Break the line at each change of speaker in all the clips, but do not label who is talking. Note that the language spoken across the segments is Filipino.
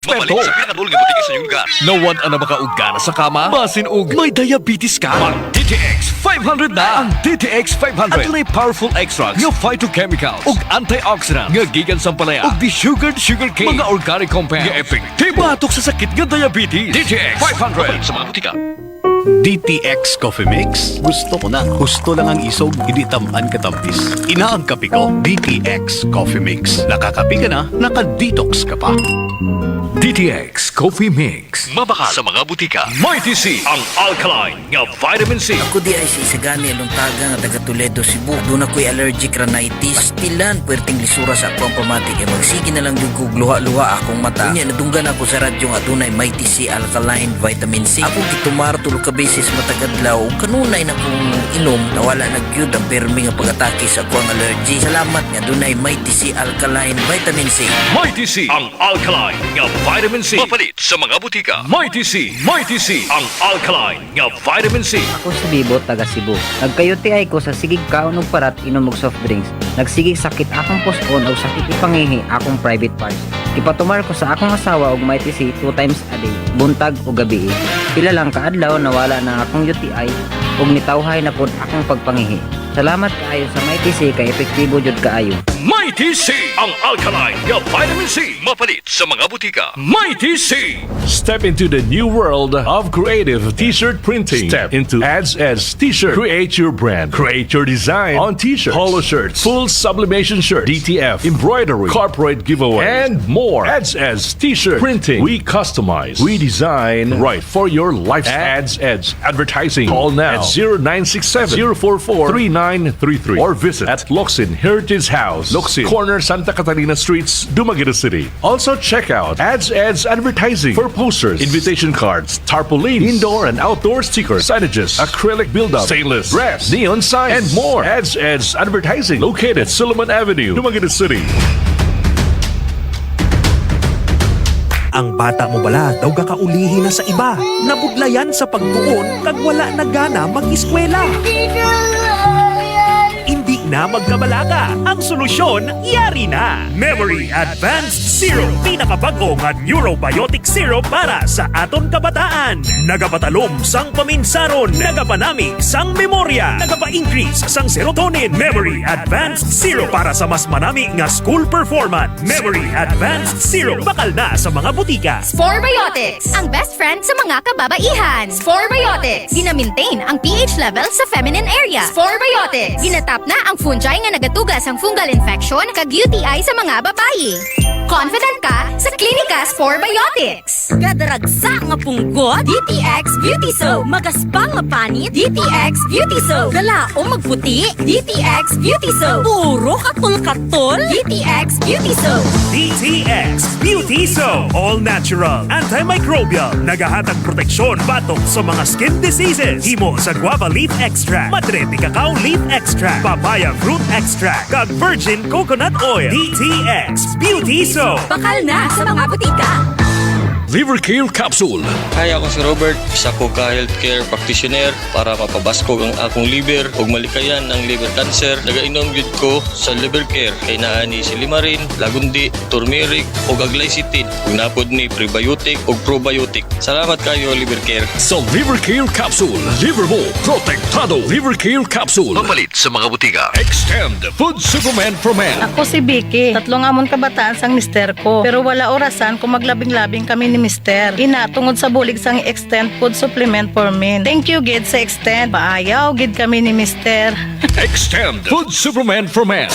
Mabalik sa pinakadulong nga butika sa inyong lugar.
Nawad na makaugana sa kama, basin og may diabetes ka. Ang DTX 500 na. Ang DTX 500 at may powerful extracts nga phytochemicals ug antioxidants nga gikan sa palaya ug desugared sugarcane, mga organic compounds nga epektibo batok sa sakit nga diabetes. DTX 500
Mabalik sa mga butika.
DTX Coffee Mix. Gusto ko na. Gusto lang ang isog, hindi tamaan katampis. Inaang kape ko, DTX Coffee Mix. Nakakape ka na, naka-detox ka pa.
DTX Coffee Mix.
Mabakal sa mga butika.
Mighty C, ang alkaline nga vitamin C.
Ako di ay si Isagani Aluntaga nga taga Toledo, Cebu. Doon ako'y allergic rhinitis. Pastilan, puwerteng lisura sa akong pamatik. E magsige na lang yung luha-luha akong mata. Kunya, nadunggan ako sa radyo nga doon ay Mighty C Alkaline Vitamin C. Ako gitumar tulog ka beses matagadlaw. Kanunay na kong inom, nawala na gyud ang permi nga pag-atake sa akong allergy. Salamat nga doon ay Mighty C Alkaline Vitamin C.
Mighty C, ang alkaline nga vitamin C.
Mapalit sa mga butika.
Mighty C, ang alkaline nga vitamin C.
Ako si Bibo, taga Cebu. Nagkayuti ay ko sa sigig kaon ug parat inom og soft drinks. Nagsigig sakit akong puspon o sakit ipangihi akong private parts. Ipatumar ko sa akong asawa og Mighty C 2 times a day, buntag o gabi. Pila lang kaadlaw nawala na akong UTI ug nitawhay na pod akong pagpangihi. Salamat kaayo sa Mighty C kay epektibo jud kaayo.
Mighty C, ang alkaline nga vitamin C.
Mapalit sa mga butika.
Mighty C.
Step into the new world of creative t-shirt printing. Step into Ads T-shirt. Create your brand. Create your design on t-shirts, polo shirts, full sublimation shirts, DTF, embroidery, corporate giveaway, and more. Ads T-shirt printing. We customize. We design right for your lifestyle. Ads Advertising. Call now at 0967 044 3933 or visit at Locsin Heritage House, Locsin, corner Santa Catalina Streets, Dumaguete City. Also check out Ads Advertising for posters, invitation cards, tarpaulins, indoor and outdoor stickers, signages, acrylic build-up, stainless, brass, neon signs, and more. Ads Advertising located Solomon Avenue, Dumaguete City.
Ang bata mo bala daw kakaulihin na sa iba. Nabudlayan sa pagtuon kag wala na gana mag-eskwela. Hindi na magkabalaka. Ang solusyon, yari na. Memory Advanced Syrup. Pinakabago nga neurobiotic syrup para sa aton kabataan. Nagapatalom sang paminsaron. Nagapanamig sang memorya. Nagapa-increase sang serotonin. Memory Advanced Syrup para sa mas manami nga school performance. Memory Advanced Syrup. Bakal na sa mga butika.
Sporebiotics, ang best friend sa mga kababaihan. Sporebiotics, gina-maintain ang pH level sa feminine area. Sporebiotics, ginatap na ang fungi nga nagatugas ang fungal infection kag UTI sa mga babayi. Confident ka sa Klinika Sporebiotics.
Gadaragsa nga punggot, DTX Beauty Soap. Magaspang nga panit, DTX Beauty Soap. Galaong magputi, DTX Beauty Soap. Puro katol-katol, DTX Beauty Soap.
DTX Beauty Soap. All natural, antimicrobial, nagahatag proteksyon batok sa mga skin diseases. Himo sa guava leaf extract, madrete cacao leaf extract, papaya fruit extract, kag virgin coconut oil. DTX Beauty Soap.
Bakal na sa mga butika.
Liver Care Capsule.
Hi, ako si Robert, isa ko ka healthcare practitioner para mapabaskog ang akong liver ug malikayan ang liver cancer. Nagainom gyud ko sa liver care kay naa ni silimarin, lagundi, turmeric ug aglycitin ug napod ni prebiotic ug probiotic. Salamat kayo liver care.
Sa Liver Care Capsule, liver mo protektado. Liver Care Capsule.
Mapalit sa mga butika.
Extend Food Supplement for Men.
Ako si Vicky. 3 amon kabataan sang mister ko. Pero wala orasan kung maglabing-labing kami ni mister. Ina, tungod sa bulig sang Extend Food Supplement for Men. Thank you, gid sa Extend. Paayaw, gid kami ni mister.
Extend Food Supplement for Men.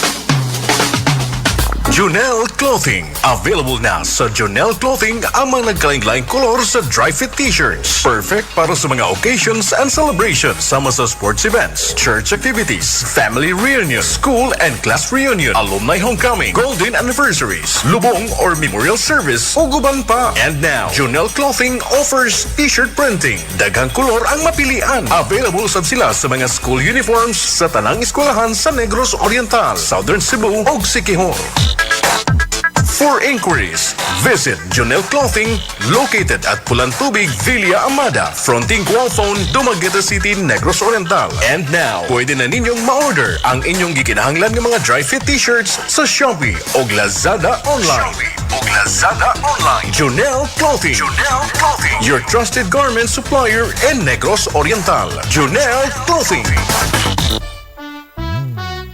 Junel Clothing. Available na sa Junel Clothing ang mga nagkalaing-laing kolor sa dry fit t-shirts. Perfect para sa mga occasions and celebrations sama sa sports events, church activities, family reunion, school and class reunion, alumni homecoming, golden anniversaries, lubong or memorial service, o guban pa. And now, Junel Clothing offers t-shirt printing. Daghang kolor ang mapilian. Available sab sila sa mga school uniforms sa tanang eskwelahan sa Negros Oriental, Southern Cebu ug Siquijor. For inquiries, visit Jonel Clothing, located at Pulan Tubig, Villa Amada, fronting Qualphone, Dumaguete City, Negros Oriental. And now, pwede na ninyong ma-order ang inyong gikinahanglan ng mga dry fit t-shirts sa Shopee o Lazada online. Jonel Clothing. Your trusted garment supplier in Negros Oriental. Jonel Clothing.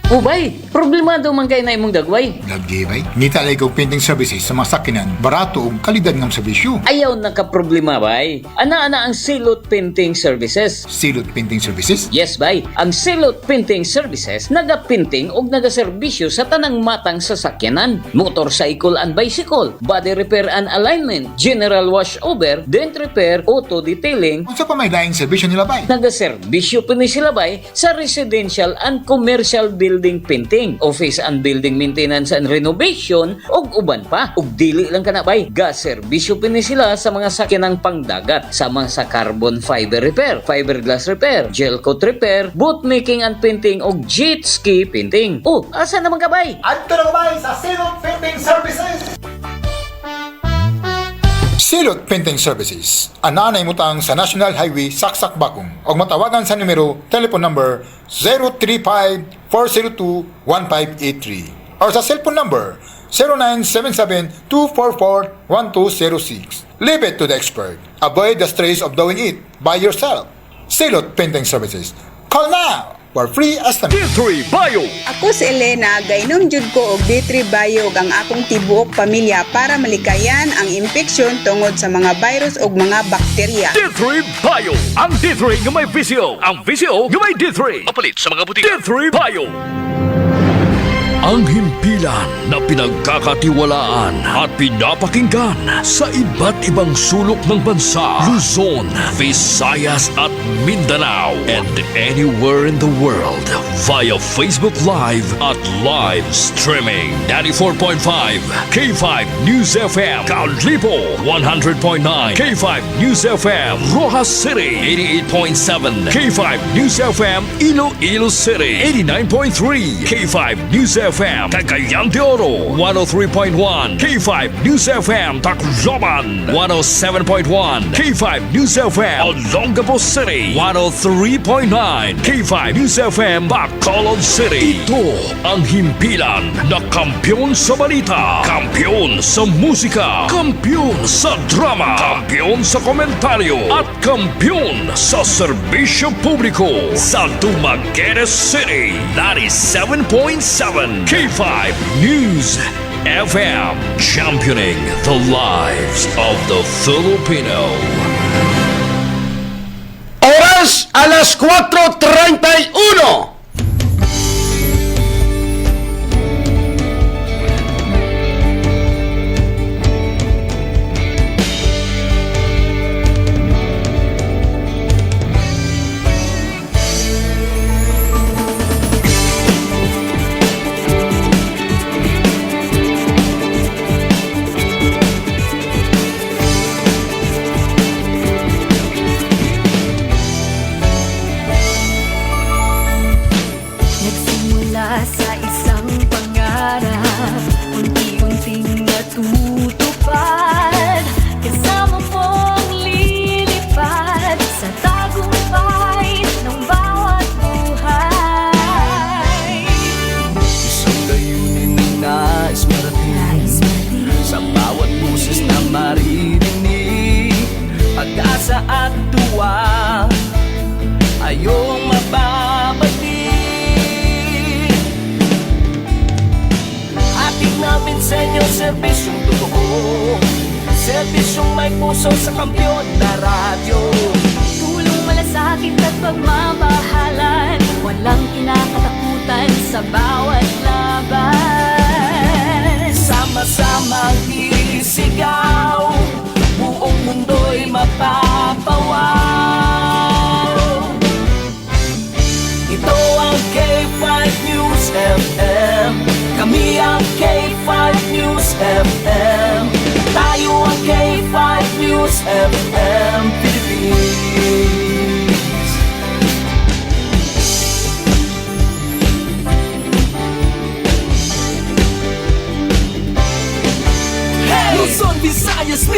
Ubay, problemado man kayo na imong dagway.
Nagdibay, ngita lay kong painting services sa mga sakinan, barato ug kalidad ng serbisyo.
Ayaw nakaproblema, bay. Ana-ana ang Silot Painting Services.
Silot Painting Services?
Yes, bay. Ang Silot Painting Services naga-painting ug naga-serbisyo sa tanang matang sasakyanan, motorcycle and bicycle, body repair and alignment, general washover, dent repair, auto detailing.
Unsa pa may laing serbisyo nila bay?
Naga-serbisyo pa ni sila, bay, sa residential and commercial building painting, office and building maintenance and renovation, ug uban pa. Ug dili lang kana bay, ga-serbisyo pa ni sila sa mga sakyanang pangdagat, sama sa carbon fiber repair, fiberglass repair, gel coat repair, boat making and painting, ug jet ski painting. Oh, asa naman ka bay?
Adto na ka bay sa Silot Painting Services. Silot Painting Services. Ananay mutang sa National Highway Saksak Bakong o matawagan sa numero telephone number 035-402-1583 or sa cellphone number 0977-244-1206. Leave it to the expert. Avoid the stress of doing it by yourself. Silot Painting Services. Call now for free estimate.
D3 Bio.
Ako si Elena, gainom jud ko og D3 Bio ang akong tibuok pamilya para malikayan ang infeksyon tungod sa mga virus ug mga bakterya.
D3 Bio. Ang D3 nga may VCO. Ang VCO nga may D3.
Mapalit sa mga butika.
D3 Bio. Ang himpilan na pinagkakatiwalaan at pinapakinggan sa iba't ibang sulok ng bansa, Luzon, Visayas at Mindanao, and anywhere in the world via Facebook Live at live streaming. 94.5 K5 News FM Callipo, 100.9 K5 News FM Rojas City, 88.7 K5 News FM Iloilo City, 89.3 K5 News FM Cagayan de Oro, 103.1 K5 News FM Tacloban, 107.1 K5 News FM Olongapo City, 103.9 K5 News FM Bacolod City. Ito ang himpilan na kampiyon sa balita, kampiyon sa musika, kampiyon sa drama, kampiyon sa komentaryo, at kampiyon sa serbisyo publiko sa Dumaguete City, 97.7 K5 News FM, championing the lives of the Filipino.
Oras alas 4:31.
Pag-asa at tuwa ayong mababalik. Ating namin sa inyo serbisyong totoo, serbisyong may puso sa kampiyon na radyo.
Tulong malasakit at pagmamahalan, walang kinakatakutan sa bawat laban.
Sama-samang isigaw, buong mundo'y mapapawaw. Ito ang K5 News FM, kami ang K5 News FM, tayo ang K5 News FM Philippines.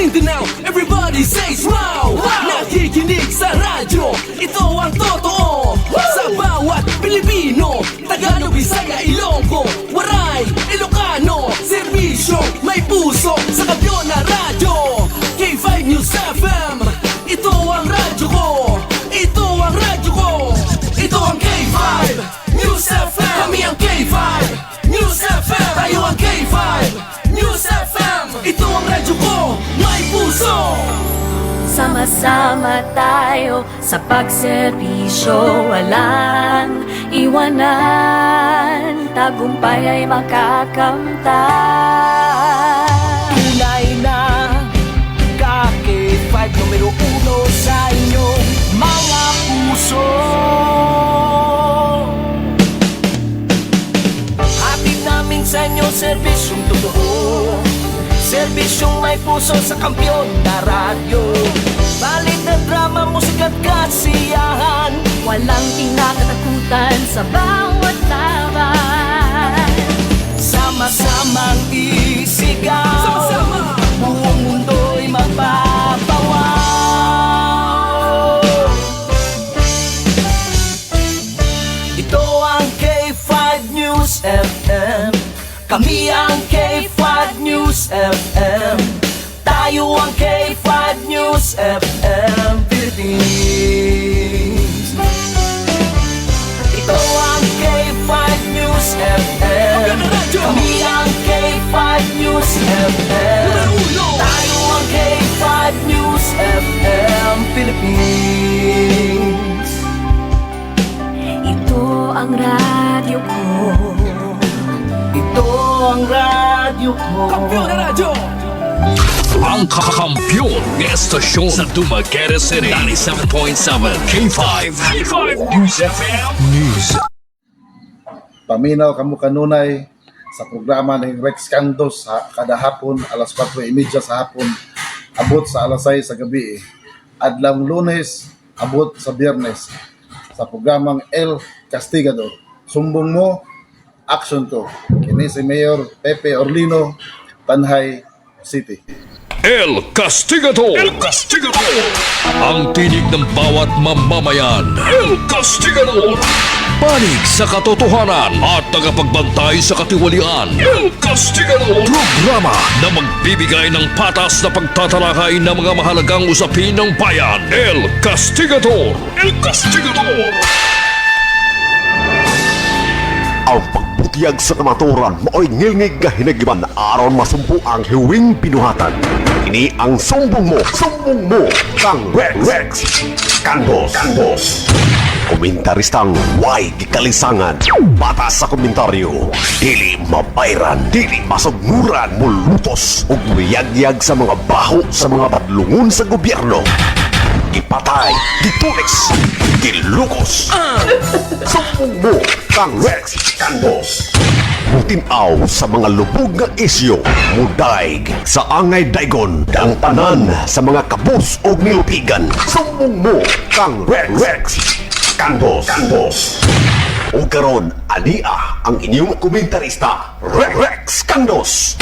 Mindanao, everybody says wow! Nakikinig sa radyo, ito ang totoo. Sa bawat Pilipino, Tagalog, Bisaya, Ilonggo, Waray, Ilocano, serbisyo, may puso sa kampiyon na radyo. K5 News FM, ito ang radyo ko. Ito ang radyo ko. Ito ang K5 News FM. Kami ang K5 News FM. Tayo ang K5 News FM. Ito ang radyo ko, may puso.
Sama-sama tayo sa pagserbisyo, walang iwanan, tagumpay ay makakamtan.
Tunay na K5 numero 1 sa inyong mga puso. Hatid namin sa inyo serbisyong totoo, serbisyong may puso sa kampiyon na radyo. Balit na drama, musika at kasiyahan,
walang tinakatakutan sa bawat laban.
Sama-samang isigaw, sama-sama, buong mundo'y magpapawaw. Ito ang K5 News FM. Kami ang K5 News FM. Tayo ang K5 News FM Philippines. Ito ang K5 News FM. Kami ang K5 News FM. Tayo ang K5 News FM Philippines.
Ito ang radyo ko.
Ito ang radyo ko. Kampiyon na radyo!
Ang kakampiyon ng estasyon sa Dumaguete City 97.7 K5 News FM News.
Paminaw kamo kanunay sa programa ng Rex Candos kada hapon alas 4:30 sa hapon abot sa alas 6 sa gabi. Adlang Lunes abot sa Biyernes sa programang El Castigador. Sumbong mo, action ko. Kini si Mayor Pepe Orlino, Tanhay City.
El Castigador! El Castigador! Ang tinig ng bawat mamamayan. El Castigador! Panig sa katotohanan at tagapagbantay sa katiwalian. El Castigador! Programa na magbibigay ng patas na pagtatalakay ng mga mahalagang usapin ng bayan. El Castigador! El Castigador!
Ang pagbutiyag sa kamaturan mao'y ngilngig nga hinagiban aron masumpo ang hiwing binuhatan. Ini ang sumbong mo, kang Rex Candos. Komentaristang way gikalisangan, batas sa komentaryo, dili mabayran, dili masugnuran, mulutos ug miyagyag sa mga baho sa mga padlungon sa gobyerno. Gipatay, gitulis, gilukos. Sumbong mo, kang Rex Candos. Mutinaw sa mga lubog nga isyo, mudaig sa angay daygon, ang tanan sa mga kabus o nilupigan. Sumbong mo, kang Rex Candos. O karon, ania ang inyong komentarista, Rex Candos.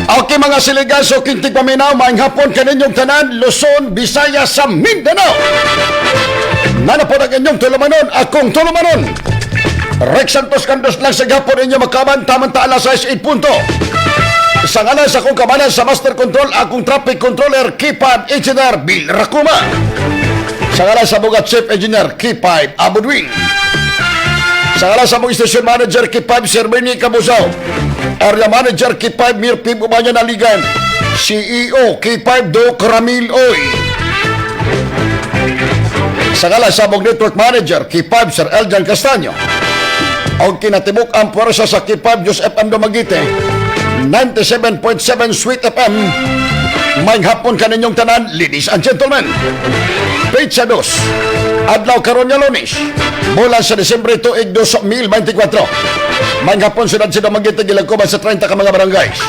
Okay mga siligaso, kintig paminaw, maing hapon kaninyong tanan, Luzon, Visayas sa Mindanao. Nanapod ang inyong tulumanon, akong tulumanon. Rex Santos Candos lang sa gapon inyo makaban, tamang alas 6:08 punto. Isang alas akong kamanan sa Master Control, akong Traffic Controller, K5 Engineer Bill Racuma. Isang alas sa Bugat Chief Engineer, K5 Abudwing. Isang alas sa mong Station Manager, K5 Sermini Cabuzao. Area Manager, K5 Mirpib Umanya Naligan. CEO, K5 Doc Ramil Oy. Isang alas sa mong Network Manager, K5 Sir Eljan Castaño. Ang kinatibok ang puwersa sa K5 Diyos FM Dumaguete 97.7 Sweet FM. May hapon kaninyong tanan, ladies and gentlemen. Pizza 2 Adlaw karon nga Lunes, bulan sa Disyembre tuig 2024. May hapon sunod sa Dumaguete gilagkuban sa 30 ka mga barangays.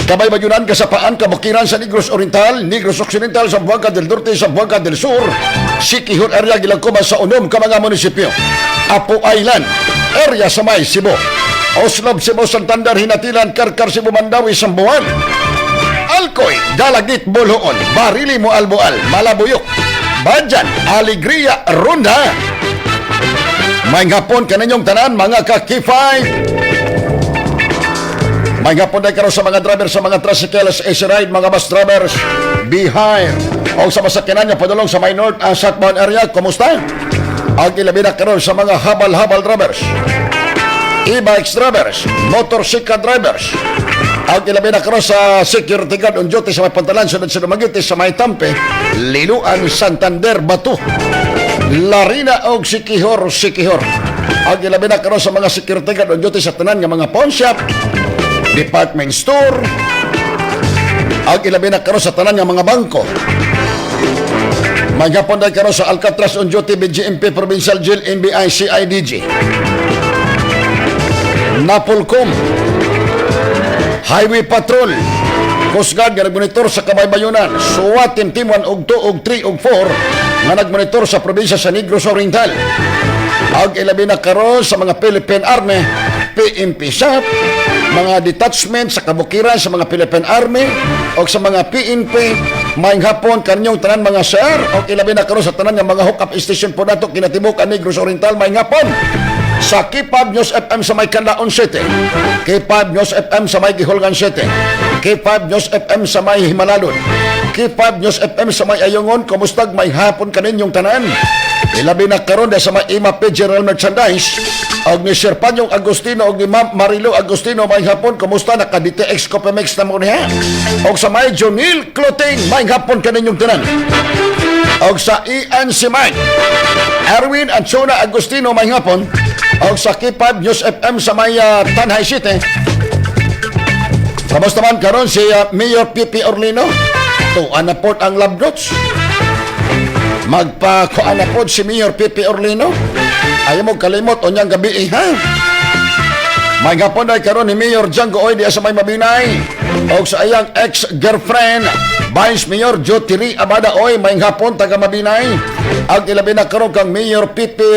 Kabay Bayunan, Kasapaan, Kabukiran sa Negros Oriental, Negros Occidental, Zamboanga del Norte, Zamboanga del Sur, Sikihor area gilagkuman sa unom ka mga munisipyo. Apo Island, area sa May Cebu. Oslob, Cebu, Santander, Hinatilan, Karkar, Cebu, Mandawi, Sambuan. Alcoy, Dalagit, Bolhoon, Barili, Moalboal, Malabuyok, Badyan, Alegria, Ronda. May hapon kaninyong tanan mga kakifay. May hapon na karon sa mga driver sa mga tricycles, AC ride, mga bus drivers, behind o sa masakyanan nga padulong sa may north southbound area. Kumusta? Ang ilabi na karon sa mga habal-habal drivers, e-bikes drivers, motorcycle drivers. Ang ilabi na karon sa security guard on duty sa may Pantalan, sunod sa Dumaguete, sa may Tampe, Liluan, Santander, Batu, Larina og Sikihor. Ang ilabi na karon sa mga security guard on duty sa tanan nga mga pawn shop, department store. Ang ilabi na karon sa tanan nga mga bangko. Magyapon na karon sa Alcatraz on duty, BGMP, Provincial Jail, NBI, CIDG, Napolcom, Highway Patrol, Coast Guard nga nagmonitor sa Kabaybayunan, SWAT Team 1 og 2 og 3 og 4 nga nagmonitor sa probinsya sa Negros Oriental. Ang ilabi na karon sa mga Philippine Army, PNP SAP, mga detachment sa kabukiran sa mga Philippine Army o sa mga PNP. Maayong hapon kanyong tanan mga sir, o ilabi na karon sa tanan nga mga hook-up station po nato kinatibuk ang Negros Oriental. Maayong hapon sa K5 News FM sa may Canlaon City, K5 News FM sa may Gihulgan City, K5 News FM sa may Himalalon, K5 News FM sa may Ayungon. Kumustag may hapon kaninyong tanan. Ilabi na karon sa may IMAP General Merchandise og ni Sir Panyong Agustino og ni Ma'am Marilo Agustino. May hapon, kumusta? Naka DTX Copimex na mo niya. Og sa may Jonil Clothing, may hapon kaninyong tanan. Og sa ENC Mine, Erwin Anchona Agustino, may hapon. Og sa K5 News FM sa may Tanhay City, kamusta man karon si Mayor Pipi Orlino? Tuan na po ang love notes. Magpakuan na po si Mayor Pipi Orlino. Ayaw mo kalimot o niyang gabi ha? May hapon ay karon ni Mayor Django Oy di sa may Mabinay. O sa iyang ex-girlfriend, Vice Mayor Jotiri Abada Oy, may hapon taga Mabinay. Ang ilabi na karon kang Mayor Pipi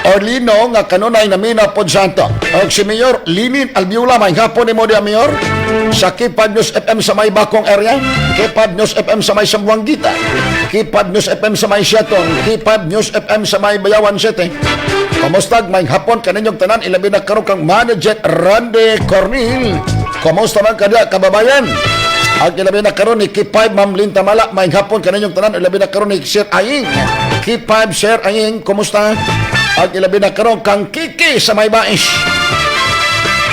Orlino nga kanunay na Mina Ponsanto. O si Mayor Linin Albiula, may hapon ni mo diya Mayor. Sa K5 News FM sa may Bakong area, K5 News FM sa may Sambuanggita, K5 News FM sa may Siatong, K5 News FM sa may Bayawan City. Kamustag may hapon kaninyong tanan, ilabi na karon kang Manager Randy Cornel. Kamusta man kada kababayan? Ang ilabi na karon ni K5 Ma'am Linta Mala, may hapon kaninyong tanan, ilabi na karon ni Sir Aying. K5 Sir Aying, kumusta? Ang ilabi na karon kang Kiki sa may Bais.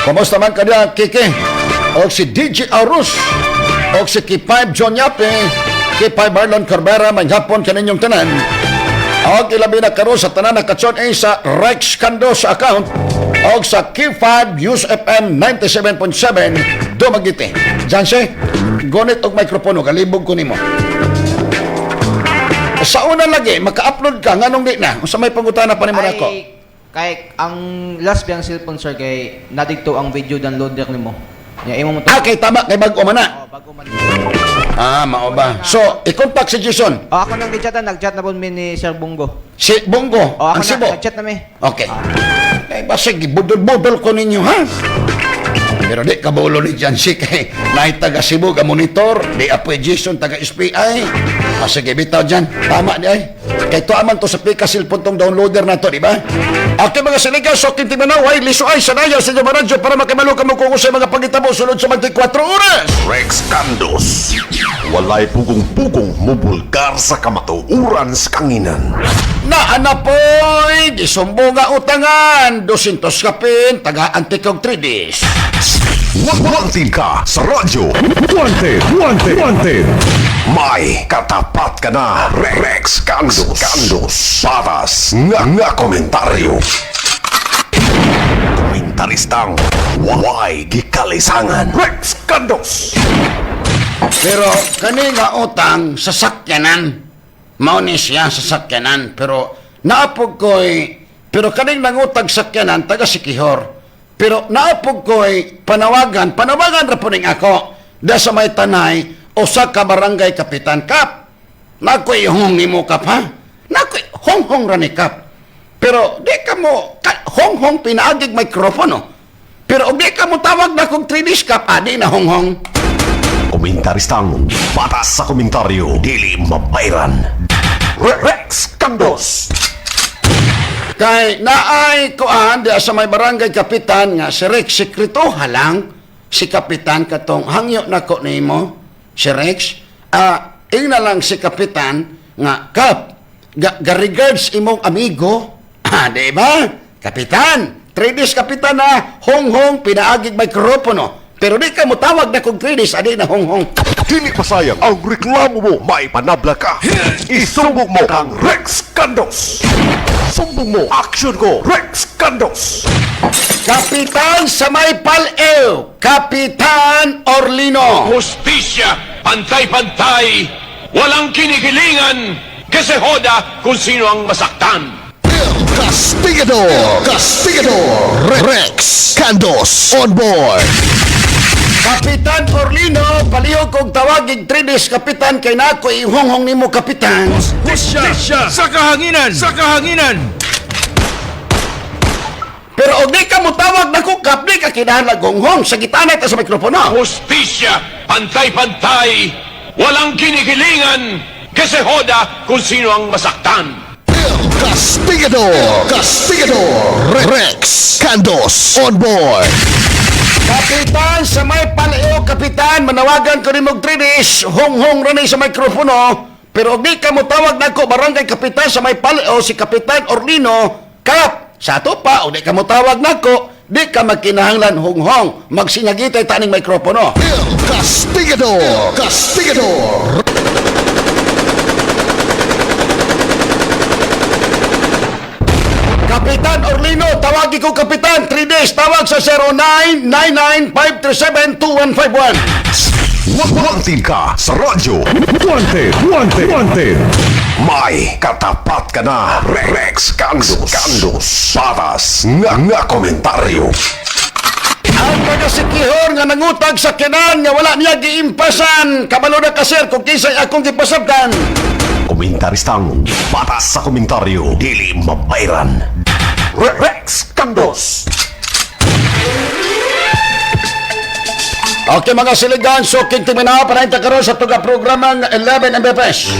Kumusta man kada Kiki? O si DJ Aurus, o si K5 John Yape, K5 Marlon Corbera, may hapon kaninyong tanan. O ilabi na karon sa tanan na katson ay sa Rex Kando sa account, o sa K5 News FM 97.7 Dumaguete. Janse, gonit og mikropono, kalibog ko nimo. Sa una lagi, maka-upload ka, nganong di na? Sa may pangutana pa ni mo nako.
Kay ang last biyang cellphone sir kay nadito ang video downloader nimo. Ya imo mo to.
Okay, tama kay bag-o man na.
Bago man.
Mao ba. So, i-contact si Jason.
Ako nang gichatan, nagchat na po mi ni Sir Bungo.
Si Bungo, ang
Ako
Cebu.
nagchat na mi.
Okay. Eh, basig, budol-budol ko ninyo, ha? Pero di kabulo ni Jansi kay naay taga Cebu ka monitor, di apoy Jason taga SPI. Sige, bitaw dyan. Tama di ay. Kay to aman to sa Pika cellphone tong downloader na to, di ba? Okay mga sinigaw, so kintimanaw, ay liso ay sanaya sa inyo maradyo para makimalo ka mo kung sa mga pagitabo sunod sa 24 oras.
Rex Candos. Walay pugong-pugong mubulgar sa kamatuuran sa kanginan.
Naanapoy, gisumbo nga utangan, 200 kapin, taga antikog 3Ds.
Wanted ka sa radyo. Wanted. May katapat ka na. Rex Candos. Patas nga komentaryo. Komentaristang why gikalisangan. Rex Candos.
Pero kani nga utang sasakyanan. Mao ni siya sasakyanan, pero naapog ko'y, pero kaning nangutag sakyanan taga Sikihor. Pero naapog ko'y panawagan ra po ning ako da sa may Tanay o sa ka barangay Kapitan Kap. Nakoy hong nimo kap ha? Nakoy hong ra ni kap. Pero di ka mo hong pinaagig mikropono. Pero di ka mo tawag na kong 3D kap, adi na hong.
Komentaristang batas sa komentaryo dili mabayran. Rex Kandos.
Kay naay kuan di sa may barangay kapitan nga si Rex sekreto halang si kapitan katong hangyo nako nimo si Rex ina lang si kapitan nga kap regards imong amigo di ba kapitan 3 days kapitan na hong pinaagig mikropono pero di ka mo tawag na kong 3 days adi na hong
Dili pasayang ang reklamo mo maipanabla ka. Isumbong mo kang Rex Kandos. Sumbong mo action ko Rex Kandos.
Kapitan sa may pal-ew, Kapitan Orlino.
Hustisya, pantay-pantay, walang kinikilingan, kasi hoda kung sino ang masaktan.
Castigador Rex Kandos on board.
Kapitan Orlino, palihog kong tawagig 3 days kapitan kay nako ihonghong nimo kapitan.
Hustisya! Sa kahanginan! Sa kahanginan!
Pero og di ka mo tawag na ko kap di ka kinahanglan gonghong sa gitana ta sa mikropono.
Hustisya, pantay-pantay, walang kinikilingan, kasi hoda kung sino ang masaktan.
Castigador Rex Kandos on board.
Kapitan sa may paleo kapitan manawagan ko nimog 3 days hong ra ni sa mikropono pero og di ka mo tawag nako barangay kapitan sa may paleo si Kapitan Orlino kap sa ato pa og di ka mo tawag nako di ka magkinahanglan hong magsinyagitay taning mikropono.
Castigador
Kapitan Orlino, tawagi ko Kapitan, 3 days, tawag sa 0999-537-2151.
Wanted ka sa radyo. Wanted. May katapat ka na. Rex Kandos. Patas nga komentaryo.
Ang taga-sikihor nga nangutag sa kinan nga wala niya giimpasan. Kabalo na ka sir kung kisay akong gipasabdan.
Komentaristang batas sa komentaryo dili mabayran. Rex Kandos.
Okay mga siligan, so kinting minaw pa rin karon sa tuga programang 11 MBPS.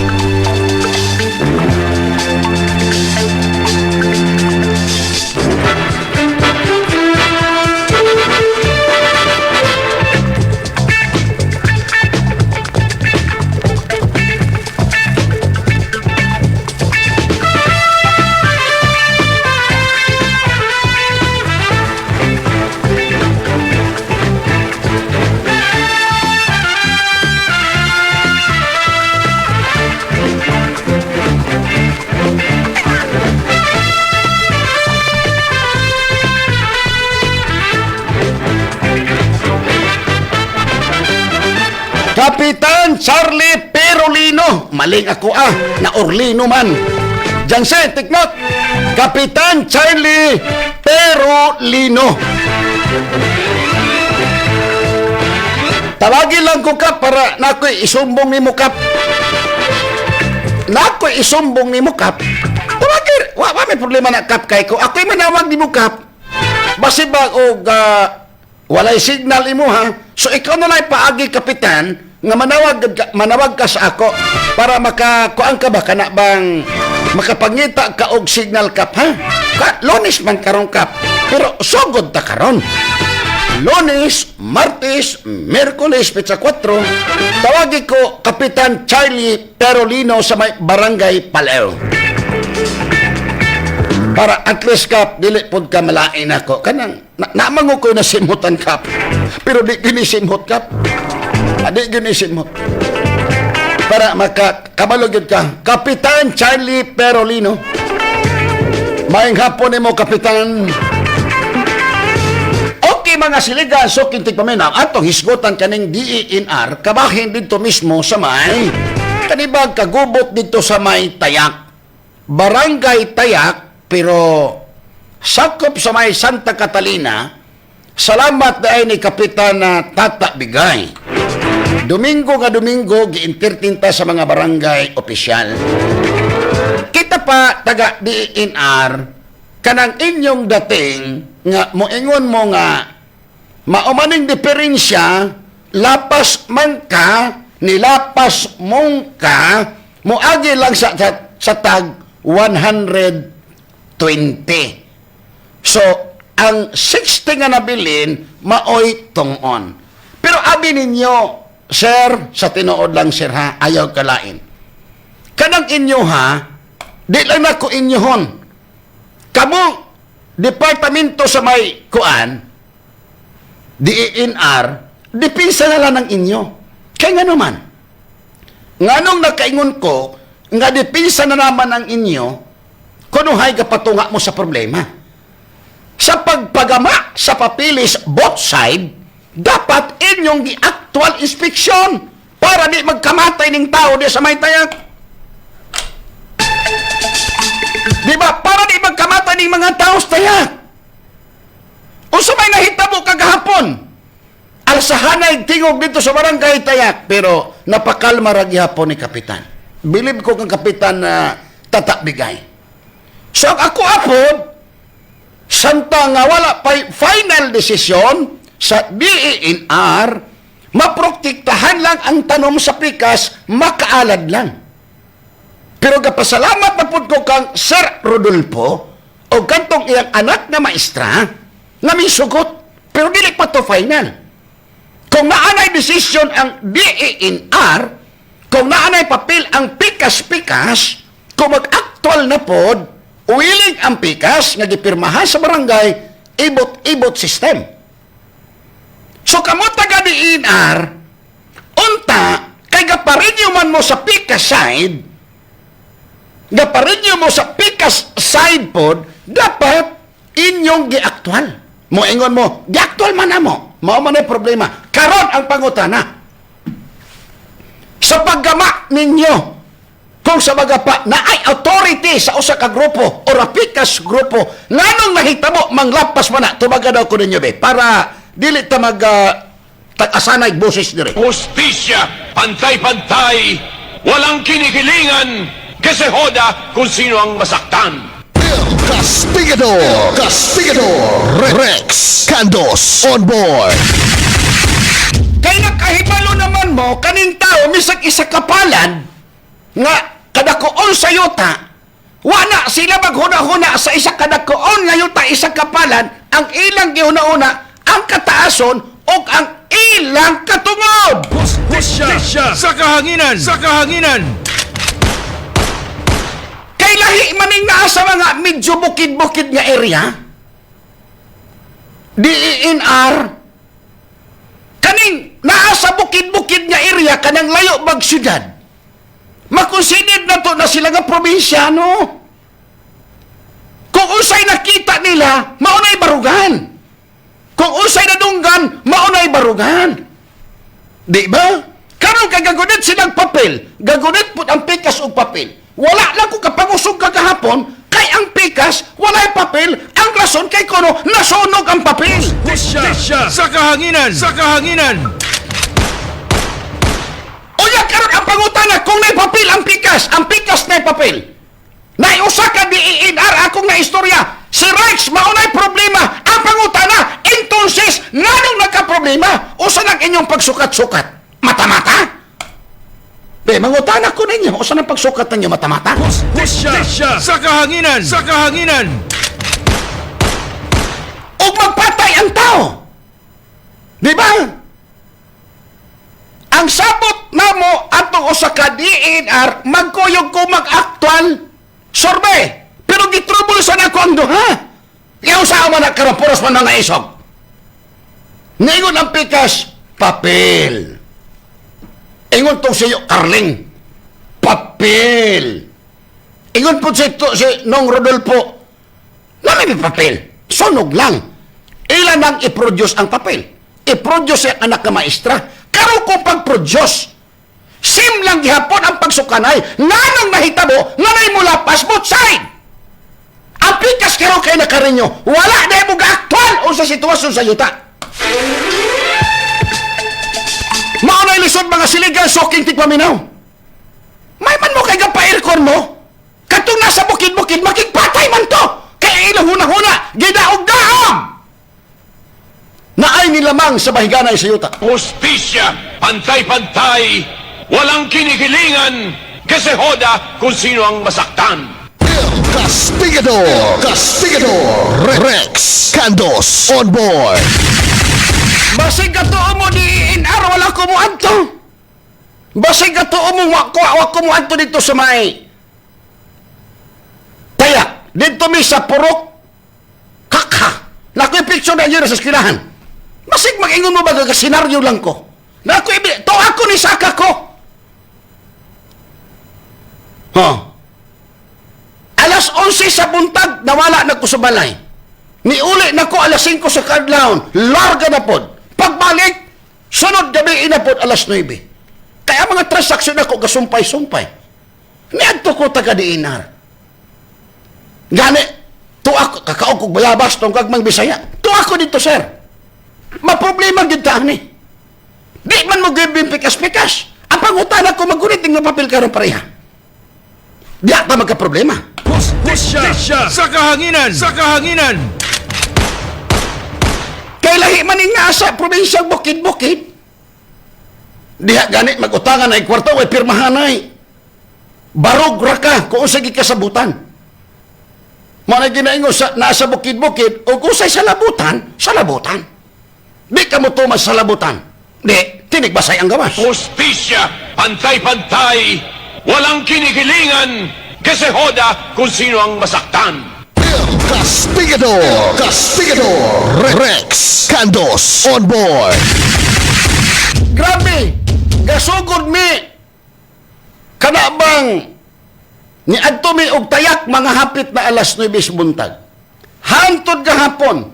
Kapitan Charlie Perolino. Maling ako na Orlino man. Jansen, tiknot. Kapitan Charlie Perolino. Tawagin lang ko kap para nako'y isumbong ni mo kap. Nako'y isumbong ni mo kap. Tawagin. May problema na kap kay ko. Ako'y manawag ni mo kap. Basi ba o walay signal imo ha. So ikaw na lang paagi kapitan nga manawag ka sa ako para makakuan ka ba kana bang makapangita ka og signal kap ha. Lunes man karon kap. Pero sugod ta karon. Lunes, Martes, Miyerkules, Petsa 4, tawagi ko Kapitan Charlie Perolino sa may Barangay Paleo. Para at least kap, dili pod ka malain ako. Kanang, namango ko na simutan kap. Pero di ginisimot kap. Di ginisimot. Para makakabalogid ka. Kapitan Charlie Perolino. Maayong hapon ni mo, Kapitan. Okay mga siligan, so kintig paminaw. Atong hisgutan kaning DENR, kabahin dito mismo sa may, kanibag kagubot dito sa may Tayak. Barangay Tayak, pero sakop sa may Santa Catalina. Salamat dahil ni Kapitan Tata Bigay. Domingo nga Domingo, giintertinta sa mga barangay opisyal. Kita pa, taga DNR, kanang inyong dating, nga moingon mo nga, maumaning diferensya, lapas man ka, nilapas mong ka, muagi lang sa tag 120. So, ang 60 nga nabilin, maoy tong-on. Pero abi ninyo, sir, sa tinuod lang sir ha, ayaw kalain. Kanang inyo ha, di lang na ko inyohon. Kamu, departamento sa may kuan, DENR, dipinsa na lang ng inyo. Kaya nga naman, nganong nakaingon ko, nga dipinsa na naman ang inyo, kunuhay kapatunga mo sa problema. Sa pagpagama sa papilis both side, dapat inyong gi-actual inspection para di magkamatay ng tao di sa may tayak. Di ba? Para di magkamatay ng mga tao sa tayak. O sa may nahitabo kagahapon, alsahanay tingog dito sa barangay tayak, pero napakalma ra gihapon ni kapitan. Bilib ko kang kapitan na tatakbigay. So ako apod, santa nga wala pa'y final decision sa DENR, maprotektahan lang ang tanom sa pikas, makaalad lang. Pero kapasalamat na po ko kang Sir Rodolfo o kantong iyang anak na maestra na may sugot, pero dili pa to final. Kung naanay decision ang DENR, kung naanay papel ang pikas-pikas, kung mag-actual na pod, willing ang pikas nga gipirmahan sa barangay, ibot-ibot system. So kamo taga DENR, unta, kay gaparinyo man mo sa pikas side, gaparinyo mo sa pikas side pod, dapat inyong gi-actual. Moingon mo, gi-actual man na mo. Mao man ay problema. Karon ang pangutana. Sa paggama ninyo, kung sa mga pa na ay authority sa usa ka grupo o rapikas grupo, nganong nahitabo manglapas man na, tumaga daw ko ninyo be, para dili ta mag tag-asanay boses dire.
Hustisya, pantay-pantay, walang kinikilingan, kasi hoda kung sino ang masaktan.
Castigador! Rex Candos on board!
Kay nakahibalo naman mo, kaning tao, misag isa kapalan, nga kadakoon sa yuta, wala sila maghuna-huna sa isa kadakoon nga yuta, isa kapalan, ang ilang gihuna-una, ang kataason, o ang ilang katungod!
Hustisya sa kahanginan! Sa kahanginan!
Kay lahi maning naa sa mga medyo bukid-bukid nga area, DENR, kaning naa sa bukid-bukid nga area, kanang layo bag syudad, makonsidered na to na sila nga probinsyano. Kung usay nakita nila, maunay barugan. Kung usay nadunggan, maunay barugan. Di ba? Karon kay gagunit silang papel, gagunit po ang pikas o papel. Wala lang ko kapangusog kagahapon, kay ang pikas, wala'y papel, ang rason kay kono, nasunog ang papel.
Hustisya sa kahanginan! Sa kahanginan!
Unya karon ang pangutana, kung may papel ang pikas na papel. Naiusa ka DENR akong na istorya, si Rex maunay problema, ang pangutana, entonces, nganong nagka-problema? Usa ng inyong pagsukat-sukat? Mata-mata? Mangutana ko ninyo, usa ng pagsukat ninyo mata-mata?
Hustisya sa kahanginan! Sa kahanginan!
O magpatay ang tao! Di ba? Ang sabot na mo atong usa ka DENR, magkuyog ko mag-actual survey. Pero gitrubol sa nako ang duha. Yaw sa man nagkaroon, puros man mga isog. Ningon ang pikas, papel. Ingon tong siyo, Carling, papel. Ingon po si Nong Rodolfo, namin may papel, sunog lang. Ilan ang i-produce ang papel? I-produce ang anak na maestra. Karo ko pag-produce. Sim lang gihapon ang pagsukanay. Nanong nahitabo, nanay mula passport side. Ang pikas karo kay nakarinyo, wala na yung mag-actual o sa sitwasyon sa yuta. Mauna na ilisod mga siligan soking tigpaminaw. May man mo kay gapa-aircon mo. Katong nasa bukid-bukid, makikpatay man to. Kaya ilang huna-huna, gidaog-daog. Naay nilamang sa bahiganay sa yuta.
Hustisya, pantay-pantay, walang kinikilingan, kasi hoda kung sino ang masaktan.
Castigador! Rex Candos on board!
Basig ka to mo di inar, wala ko mo anto. Basig ka to mo, wako mo anto dito sa may. Kaya, dito mi sa purok, kakha. Nako'y picture na yun sa eskwelahan. Basig mag-ingon mo ba senaryo lang ko. Nako'y, to ako ni saka ko. Alas 11 sa buntag, nawala na ko sa balay. Niuli na ko alas 5 sa kadlawon, larga na pod. Pagbalik, sunod gabi na pod alas 9. Kaya mga transaksyon ako gasumpay-sumpay. Niadto ko taga diinar. Gani, to ako, kakaog kong bayabas tong kagmang Bisaya. To ako dito, sir. Maproblema gid ta ni. Di man mo gibin pikas-pikas. Ang pangutan ako magunit ng papel karon pareha. Di ata magka-problema.
Hustisya sa kahanginan! Sa kahanginan!
Kay lahi man nga sa probinsyang bukid-bukid. Diha gani mag-utangan ay kwarta o pirmahan ay. Barog ra ka kung usay kasabutan. Mga ginaingo sa nasa bukid-bukid o usay sa labutan, sa labutan. Di ka mo tumas sa labutan. Di, tinigbasay ang gawas.
Hustisya, pantay-pantay, walang kinikilingan, kasi hoda kung sino ang masaktan.
Castigador! Rex Candos on board!
Grabe! Gasugod mi! Kanabang ni adto mi og tayak mga hapit na alas 9 buntag. Hantod gahapon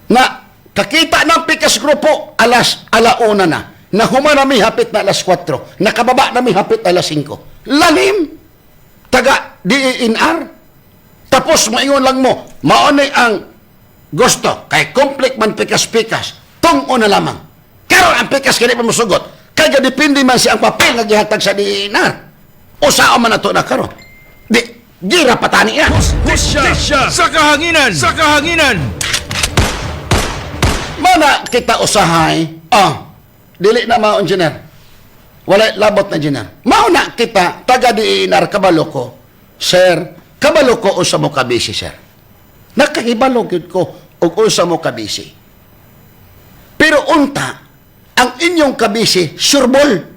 na kakita ng pikas grupo alauna na. Nahuma na mi hapit na alas 4. Nakababa na mi hapit alas 5. Lalim! Taga DENR. Tapos maingon lang mo, maunay ang gusto. Kay komplik man pikas-pikas. Tungo na lamang. Karon ang pikas kani pa musugot. Kaya depende man si ang papel nga gihatag sa DENR. O saan man nato na karon. Di, gira patani ya.
Hustisya sa kahanginan! Sa kahanginan!
Mana kita usahay. Dili na mao engineer. Wala labot na engineer. Mao na kita taga DENR kabalo ko. Sir, kabalo ko usa mo kabisi, sir. Nakahibalo gyud ko og usa mo kabisi. Pero unta ang inyong kabisi sureball.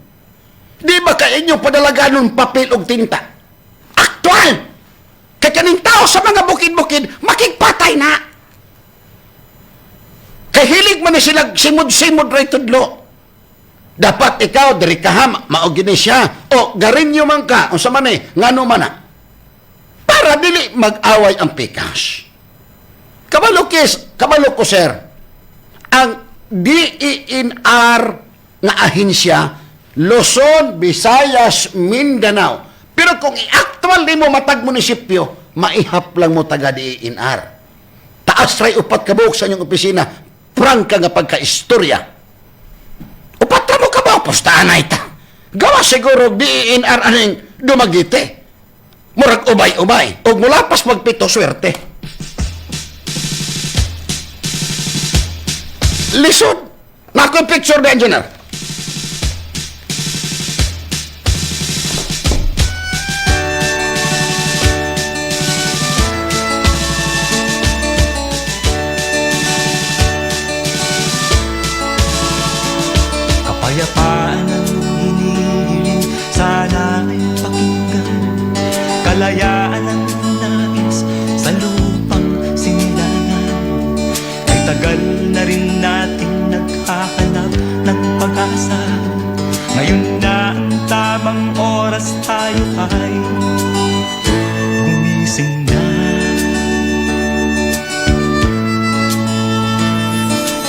Di ba ka inyong padalaganon papel og tinta? Aktual! Kay kaning tao sa mga bukid-bukid, makikpatay na. Kay hilig man ni sila simod-simod ray tudlo. Dapat ikaw, diri kaham, maugini siya. O, garinyo man ka, o sa manay, ngano man na. Para dili mag-away ang pikas. Kabalo ko, sir, ang DENR na ahensya, Luzon, Visayas, Mindanao. Pero kung i-actual di mo matag munisipyo, maihap lang mo taga DENR. Taas ray upat kabuok sa inyong opisina, prangka nga pagka-istorya. Upat ka mo kabaw, pustahan na ita. Gawa siguro DENR aning dumagite. Murag ubay-ubay. O mula pas magpito, swerte. Lisod. Nako'y picture na engineer.
Kapayapaan ang hinihiling, sana ay pakinggan. Kalayaan ang nais sa lupang sinilangan. Ay tagal na rin natin naghahanap ng pag-asa. Ngayon na ang tamang oras, tayo ay gumising na.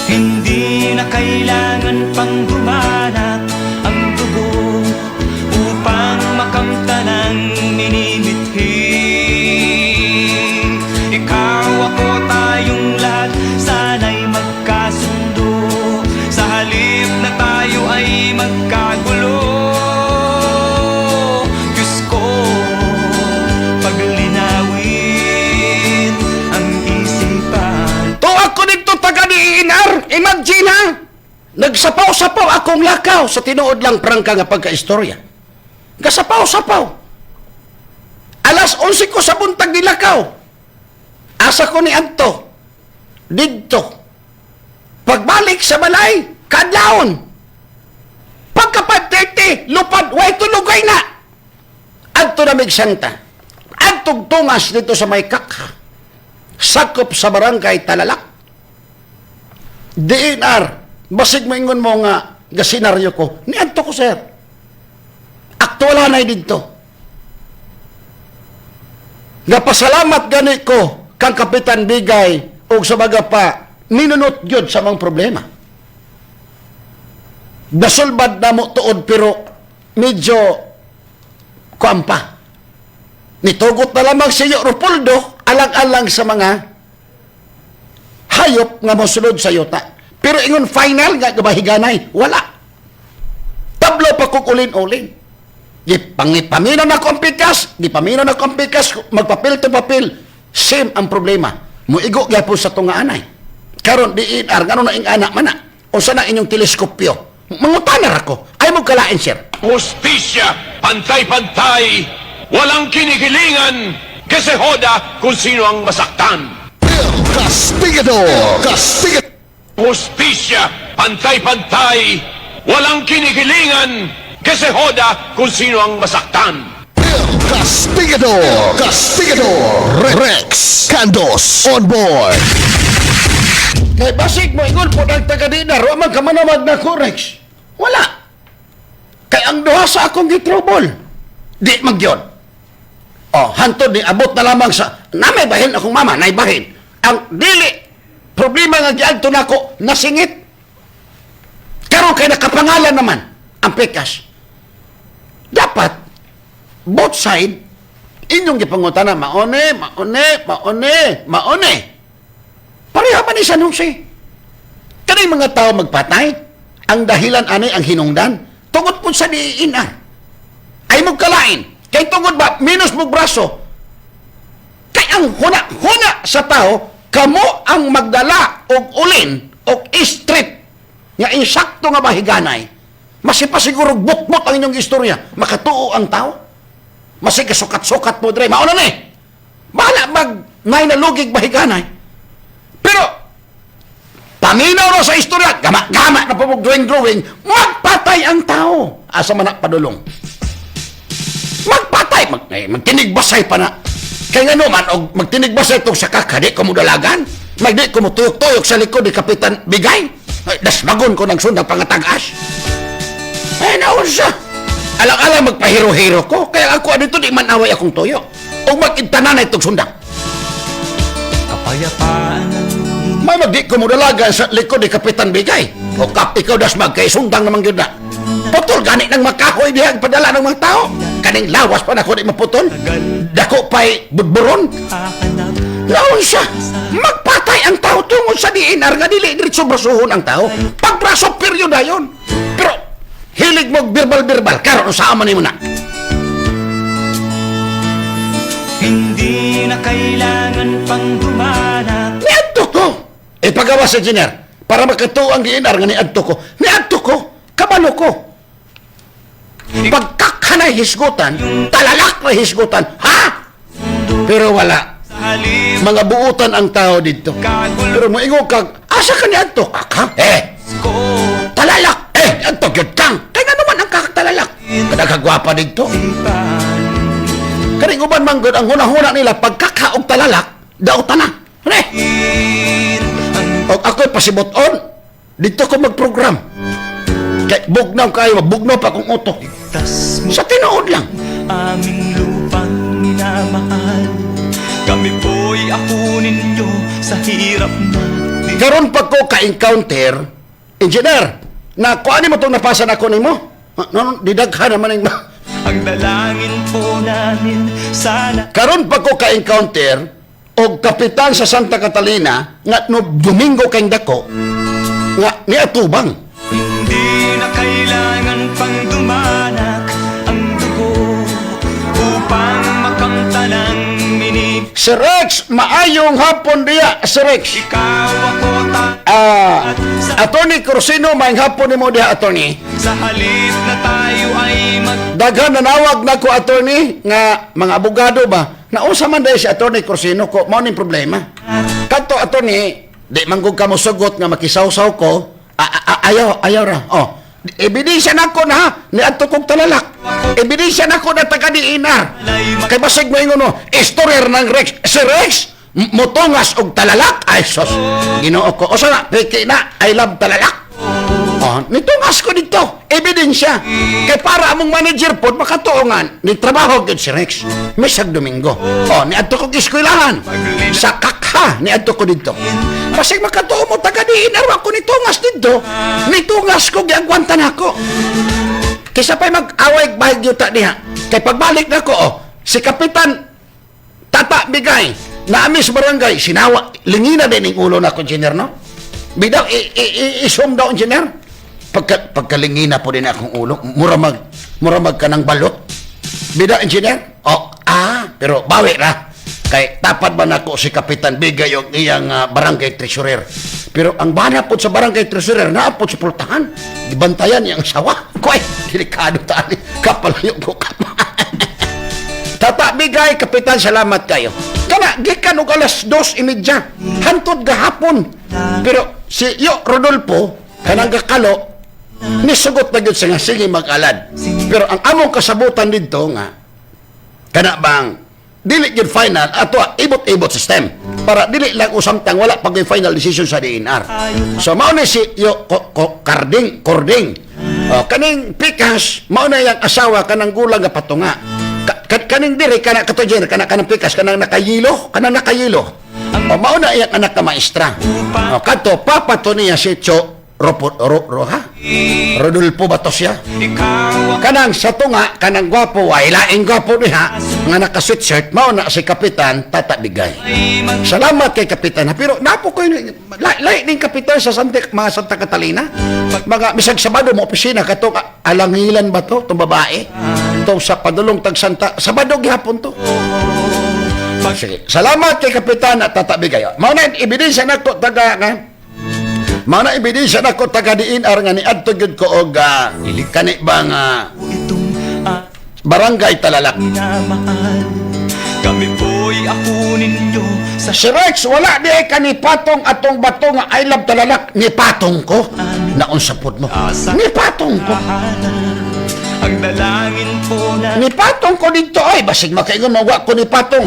Hindi na kailangan pang humanap ang dugo upang makamtan ang minimithi. Ikaw, ako, tayong lahat sana'y magkasundo. Sa halip na tayo ay
Nagsapaw-sapaw akong lakaw sa tinuod lang prangka nga pagkaistorya. Kasapaw-sapaw. Alas 11 ko sa buntag nilakaw. Asa ko ni Anto. Didto. Pagbalik sa balay, kadlaon. Pagka 5:30, lupad, way tulugay na. Adto na Migsanta. Adtog tungas dito sa may kakha. Sakop sa barangay Talalak. DNR, basig maingon mo nga gasenaryo ko. Ni adto ko, sir. Aktual na dito. Napasalamat gani ko kang Kapitan Bigay o sa baga pa ninunot yun sa mga problema. Nasulbad na mo tuod pero medyo kuampa. Nitugot na lamang si Ropoldo alang-alang sa mga hayop nga mosulod sa yuta. Pero ingon final nga gabahiganay, wala. Tablo pa kukulin-ulin. Paminaw na ko ang pikas, paminaw na ko ang pikas, magpapil to papel. Same ang problema. Muigo gyapon sa tungaanay. Karon DNR ngano na ing anak man na. O sa na inyong teleskopyo. Mangutanar ako. Ay mo kalain, sir.
Hustisya, pantay-pantay, walang kinikilingan, kasi hoda kung sino ang masaktan.
Castigador! Castigador!
Hustisya, pantay-pantay, walang kinikilingan, kasi hoda kung sino ang masaktan.
Castigador! Castigador! Rex Candos on board! Kay basig mo ingon po ng taga-dinar, wa man ka manamag na ko, Rex. Wala. Kay ang duha sa akong gitrobol. Di magyon. Oh, hantod ni abot na lamang sa namay bahin akong mama, nay bahin. Ang dili problema nga giadto nako nasingit. Karon kay nakapangalan naman ang pekas. Dapat both side inyong gipangutana maone. Pareha man ni San Jose. Kanay mga tao magpatay, ang dahilan ani ang hinungdan, tungod po sa DNR. Ay magkalain, kay tungod ba, minus mo braso. Kay ang huna sa tao, kamo ang magdala og ulin, og strip, nga insakto nga bahiganay. Masipasiguro butbot ang inyong istorya, makatuo ang tao. Masigasukat-sukat mo dre, mauna ni. Bahala may nalugig bahiganay. Pero, paminaw na sa istorya, gama na pamag-drawing, magpatay ang tao. Asa man na padulong. Magpatay, magtinigbasay pa na. Kaya nga naman, og magtinigbasay itong sa kakadi ko mo dalagan, magdi ko mo tuyok-tuyok sa likod ni Kapitan Bigay, dasmagon ko ng sundang pangatag-as. Ay, naon siya. Alang-alang magpahiro-hiro ko, kaya ako dito di man away akong tuyo. O mag-intanan na itong sundang.
Kapayapaan
may magdi ko mo dalaga sa likod ni Kapitan Bigay. O ikaw dasmag kay sundang naman yun na. Putol gani ng makahoy diha padala ng mga tao. Kaning lawas pa na ko di maputol. Dako pa'y budburon. Laon siya. Magpatay ang tao tungod sa DNR nga dili diretso brasuhon ang tao. Pagbraso period na yun. Pero hilig mo birbal-birbal. Karon sa aman mo na.
Hindi na kailangan pang humanap.
Niadto ko. Ipagawa sa engineer para makatuo ang DNR nga niadto ko. Niadto ko. Kabalo ko. Pagkakanay hisgutan, talalak na hisgutan. Ha? Pero wala. Mga buutan ang tao dito. Pero moingon kag, asa ka niadto? Aka? Talalak. Adto gyud kang. Kaya nga naman ang kakatalalak. Kadagagwapa dito. Kaning uban man gud ang hunahuna nila pagkakaog talalak, daotan na. Re. Og ako'y pasibot-on. Dito ko mag-program. Kay bugnaw kayo, bugnaw pa kung uto. Sa tinuod lang.
Aming lupang minamahal. Kami po'y ako ninyo sa hirap na.
Karon pag ko ka-encounter, engineer, na kuha mo itong napasan ako ni mo? Didaghan naman yung
ang dalangin po namin sana.
Karon pag ko ka-encounter, og kapitan sa Santa Catalina, nga no Domingo kayong dako, nga ni atubang.
Hindi na kailangan pang dumanak ang dugo upang makamtanang minig.
Si Rex, maayong hapon diya, si Rex.
Ikaw ako
Attorney Crucino, maing hapon ni mo diha, attorney.
Sa halip na tayo ay
Daghan nanawag na ko, attorney, nga mga abogado ba, nausa man dahil si attorney Crucino ko, mao ning problema. Kanto, attorney, di manggug ka mo sugot nga makisawsaw ko, ayaw ra. Oh, ebidensya na ko na, ni adto kong talalak. Ebidensya na ko na taga-diinar. Kay basig mo yung istoryer ng Rex. Si Rex, motongas og talalak. Ay, sos, ginoo ko. O sana, peki na, I love talalak. Oh, nitungas ko dito. Ebidensya. Kay para among manager po, makatuongan, ni trabaho gud si Rex. Misag Domingo. Oh, ni adto ko giskwelahan. Sa kakha, ni adto ko dito. Basig makatuo mo taga-diinar, ako nitungas dito. Nitungas ko, giagwantan ako. Kisa pa'y mag-away bahig yuta diha. Kay pagbalik na ko, si Kapitan Tata Bigay, na amis barangay, sinawa, lingina din yung ulo na ko, engineer, no? Bidaw, isum daw, engineer. Pagkalingina po din akong ulo, muramag ka ng balot. Bidaw, engineer? Pero bawi na. Kay tapad ba na ko si Kapitan Bigay yung iyang barangay treasurer. Pero ang bana po sa barangay treasurer, naapot sa pultahan. Dibantayan niyang sawa. Kuy, delikado tali. Kapalayo ko ka. Tata Bigay, Kapitan, salamat kayo. Kana, gikan og alas 2:30. Hantod gahapon. Pero si Rodolfo, kanang gakalo, nisugot na yun siya nga, sige mag-alad. Pero ang among kasabutan dito nga, kana bang, dili yun final, ato ibot-ibot system. Para dili lang usamtang, wala pag yung final decision sa DNR. So, mauna si Kording. Kaning Pikas, mauna yung asawa, kanang gulang nga patunga. Kaning diri, kanang Pikas, kanang nakayilo. Mauna yung anak ka maestra. Kanto, papato niya si Rodolfo Batos siya. Kanang sa tunga, kanang gwapo, ay laing gwapo niya, nga naka-sweatshirt, mauna si Kapitan Tata Bigay. Salamat kay Kapitan. Pero napo ko yun, laing din Kapitan sa mga Santa Catalina. Mga misag Sabado mo opisina, katong alangilan ba to, itong babae? Itong sa padulong tag Santa, Sabado gihapon to. Sige. Salamat kay Kapitan at Tata Bigay. Mauna ebidensya na ko taga Mana ebidensya na ko taga-DNR nga ni adto gyud ko og kani bang barangay Talalak.
Kami po'y ako ninyo sa
si Rex, wala di kani patong atong bato nga I love Talalak. Ni patong ko. Naon sa pud mo. Ni patong ko.
Ang dalangin po na
ni patong ko dito ay basig makaingon mawa ko ni patong.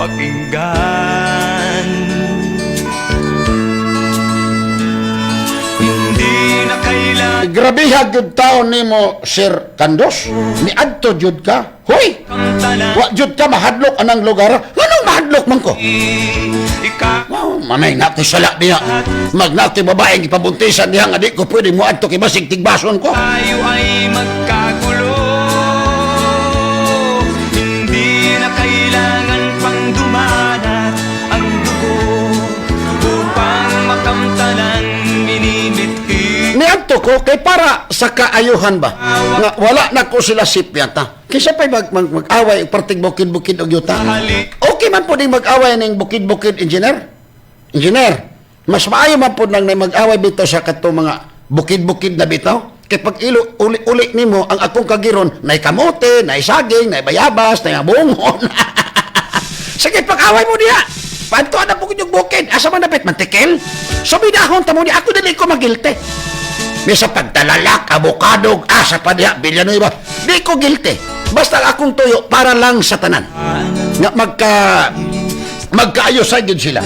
Pakinggan.
Grabe hagud taon nimo Sir Kandos. Ni adto jud ka. Hoy. Wa jud ka mahadlok anang lugar. Anong mahadlok man ko? Wow, manay na ko sala diha. Magnati babae gipabuntisan diha nga di ko pwede mo adto kay basig tigbason ko.
Tayo ay magkagulo. Hindi na kailangan pang dumanat ang dugo upang makamtanan minimithi.
Niadto ko kay para sa kaayuhan ba nga wala na ko sila sipyata kaysa pa'y mag-away parting bukid-bukid og yuta. Okay man po din mag-away ning bukid-bukid, engineer, mas maayo man po nang mag-away bitaw sa kato mga bukid-bukid na bitaw kay pag uli nimo ang akong kagiron nay kamote, nay saging, nay bayabas, nay bungon. Sige, pag-away mo diha. Panto na po yung bukid. Asa man napit mantikel? So bidahon tamo ni ako dili ko magilte. Misa pagtalalak, abokadog, asa pa diha, Villanueva. Di ko guilty. Basta akong tuyo para lang sa tanan. Nga magkaayos sa sila.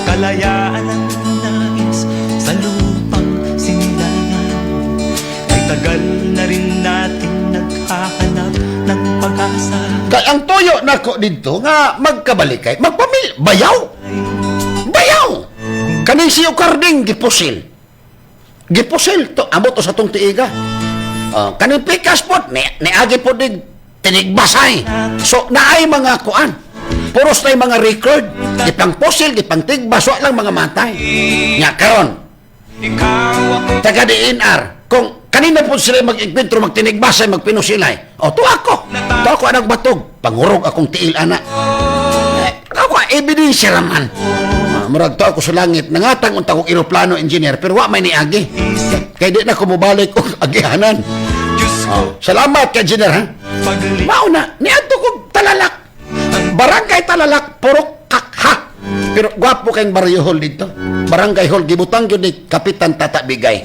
Kalayaan ang nais sa lupang sinilangan. Ay tagal na rin natin naghahanap ng pag-asa.
Kaya ang tuyo na ko dito nga magkabalikay, bayaw. Kaning siyo Karding gipusil to amo to sa tong tiiga. Kaning Pikas po ni agi po dig tinigbasay. So naay mga kuan. Puros na mga record, gipang pusil, gipang tigbas, wa lang mga matay. Nya karon. Taga DNR, kung kanina po sila mag-ikwentro, magtinigbasay, magpinusilay. To ako anang batog, pangurog akong tiil anak. Ako ebidensya raman. murag to ako sa langit, nangatang unta kong eroplano engineer, pero wa may niagi. Kaya di na ko mubalik og agihanan. Salamat kay engineer, ha? Mauna, niadto ko talalak. Barangay talalak, puro kakha. Pero gwapo kayong barrio hall dito. Barangay hall, gibutang yun ni Kapitan Tata Bigay.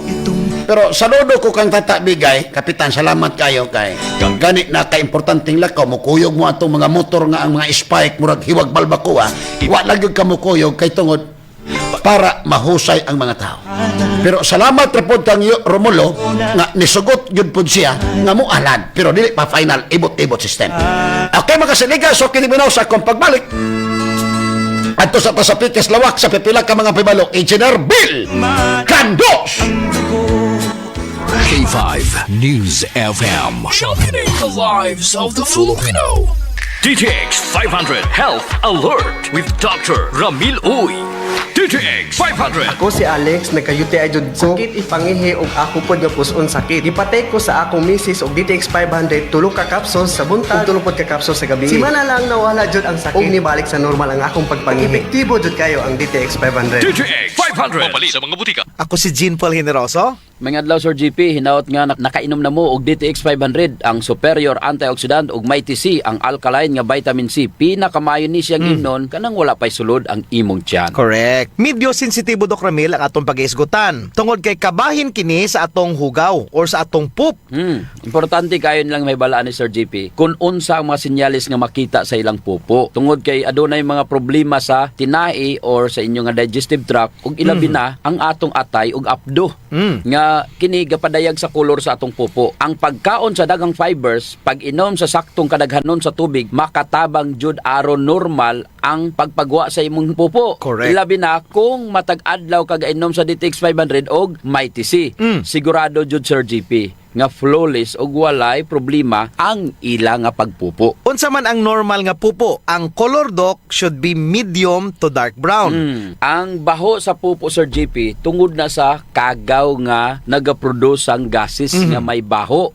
Pero saludo ko kang Tata Bigay, Kapitan, salamat kayo kay gani na ka-importanteng lakaw, mukuyog mo atong mga motor nga ang mga spike, murag hiwag balbakuha, wa lang yung kamukuyog kay tungod para mahusay ang mga tao. Pero salamat repod kang Romulo nga nisugot yun po siya nga mualad, pero dili pa final, ibot-ibot system. Okay mga kasiliga, so kiniminaw sa akong pagbalik. Ato sa Pasapites Lawak sa pipila ka mga pibalok, Engineer Bill Candos!
K5 News FM, championing the lives of the Filipino. DTX 500 Health Alert with Dr. Ramil Uy. DTX 500.
Ako si Alex, nagka-UTI jud ko. Sakit ipangihi og ako pod nga puson sakit. Ipatay ko sa akong misis og DTX 500 tulo ka capsules sa buntag ug tulo pod ka capsules sa gabi. Simana lang nawala jud ang sakit. Og nibalik sa normal ang akong pagpangihi. Epektibo jud kayo ang DTX 500.
DTX 500. Mabali sa mga butika.
Ako si Jean Paul Generoso.
Mga adlaw Sir GP, hinaot nga nakainom na mo og DTX 500, ang superior antioxidant ug mighty C, ang alkaline nga vitamin C. Pinakamayo ni siyang imnon kanang wala pay sulod ang imong tiyan.
Correct. Medyo sensitibo Dok Ramil ang atong pag-iisgutan. Tungod kay kabahin kini sa atong hugaw or sa atong poop.
Importante kayo nilang may balaan ni Sir GP kung unsa ang mga sinyalis nga makita sa ilang pupo. Tungod kay adunay mga problema sa tinai or sa inyong digestive tract ug ilabi na ang atong atay ug apdo. Nga kini gapadayag sa kolor sa atong pupo. Ang pagkaon sa dagang fibers, pag inom sa saktong kadaghanon sa tubig, makatabang jud aron normal ang pagpagwa sa imong pupo.
Correct.
Ilabi na kung matag adlaw kagainom sa DTX 500 og mighty C. Sigurado jud Sir GP nga flawless og walay problema ang ila nga pagpupo.
Unsa man ang normal nga pupo, ang color Dok should be medium to dark brown.
Ang baho sa pupo Sir GP tungod na sa kagaw nga nagaproduce ang gases nga may baho.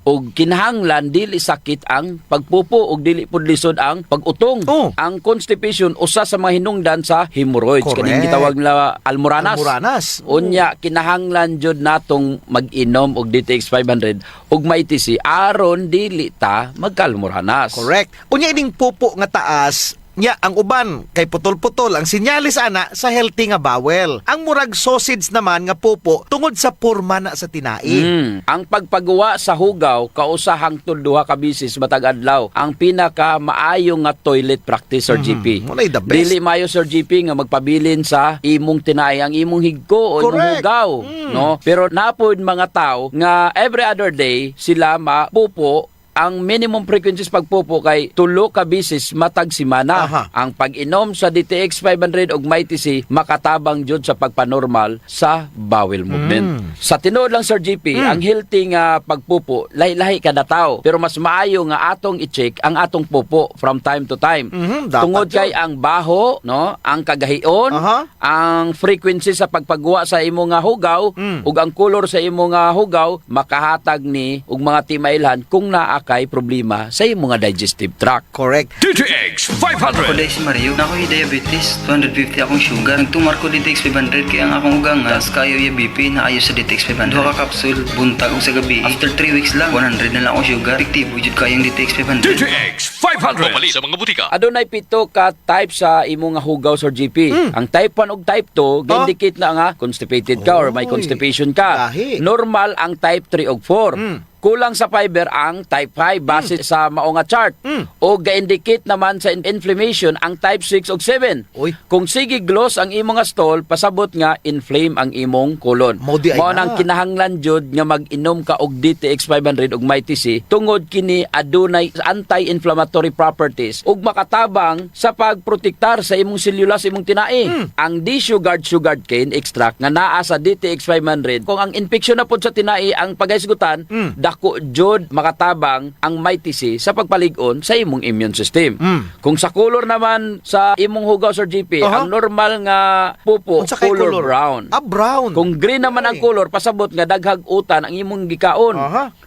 Og kinahanglan dili sakit ang pagpupo og dili pud lisod ang pag-utong. Ang constipation usa sa mga hinungdan sa hemorrhoids. Kaning gitawag na almoranas. Unya kinahanglan jud natong mag-inom og DTX 500 ug mighty C aron dili ta magkalmoranas.
Correct. Unya ining pupo nga taas, nya ang uban kay putol-putol ang sinyalis ana sa healthy nga bowel. Ang murag sausage naman nga pupo tungod sa porma na sa tinai.
Ang pagpagawa sa hugaw kausa hangtod duha ka bisis matag adlaw ang pinaka maayo nga toilet practice Sir GP.
Walay the best.
Dili maayo Sir GP nga magpabilin sa imong tinai ang imong higko o imong hugaw, no? Pero napod mga tao nga every other day sila mapupo. Ang minimum frequencies pagpupo kay tulo ka bisis matag semana. Ang pag-inom sa DTX 500 ug mighty C makatabang jud sa pagpanormal sa bowel movement. Sa tinuod lang Sir GP, ang healthy nga pagpupo lahi-lahi kada tawo, pero mas maayo nga atong i-check ang atong pupo from time to time. Tungod kay ang baho, no, ang kagahion, ang frequency sa pagpagawa sa imong nga hugaw ug ang color sa imong nga hugaw makahatag ni og mga timailhan kung naa kay problema sa imong nga digestive tract.
Correct.
DTX 500.
Ako dahil si Mario, na ako'y diabetes, 250 akong sugar. Nagtumar ko DTX 500 kaya ang akong ugang nga, kayo yung BP na ayos sa DTX 500. Duha ka kapsul, buntag sa gabi. After 3 weeks lang, 100 na lang akong sugar. Epektibo jud kayong DTX 500.
DTX 500. Mabali sa mga butika.
Adunay pito ka type sa imong nga hugaw Sir GP. Ang type 1 ug type 2 indicate na nga constipated ka or may constipation ka. Normal ang type 3 ug 4. Kulang sa fiber ang type 5 base sa mao nga chart. O ga-indicate naman sa inflammation ang type 6 ug 7. Kung sige gloss ang imong nga stool, pasabot nga inflame ang imong colon. Mao nang kinahanglan jud nga mag-inom ka og DTX 500 ug mighty C tungod kini adunay anti-inflammatory properties ug makatabang sa pagprotektar sa imong selula sa imong tinai. Ang desugared sugared cane extract nga naa sa DTX 500 kung ang infeksyon na pud sa tinai ang pagahisgutan, dako jud makatabang ang mighty C sa pagpalig-on sa imong immune system. Kung sa color naman sa imong hugaw Sir GP, ang normal nga pupo color brown.
Brown.
Kung green naman ang color, pasabot nga daghag utan ang imong gikaon.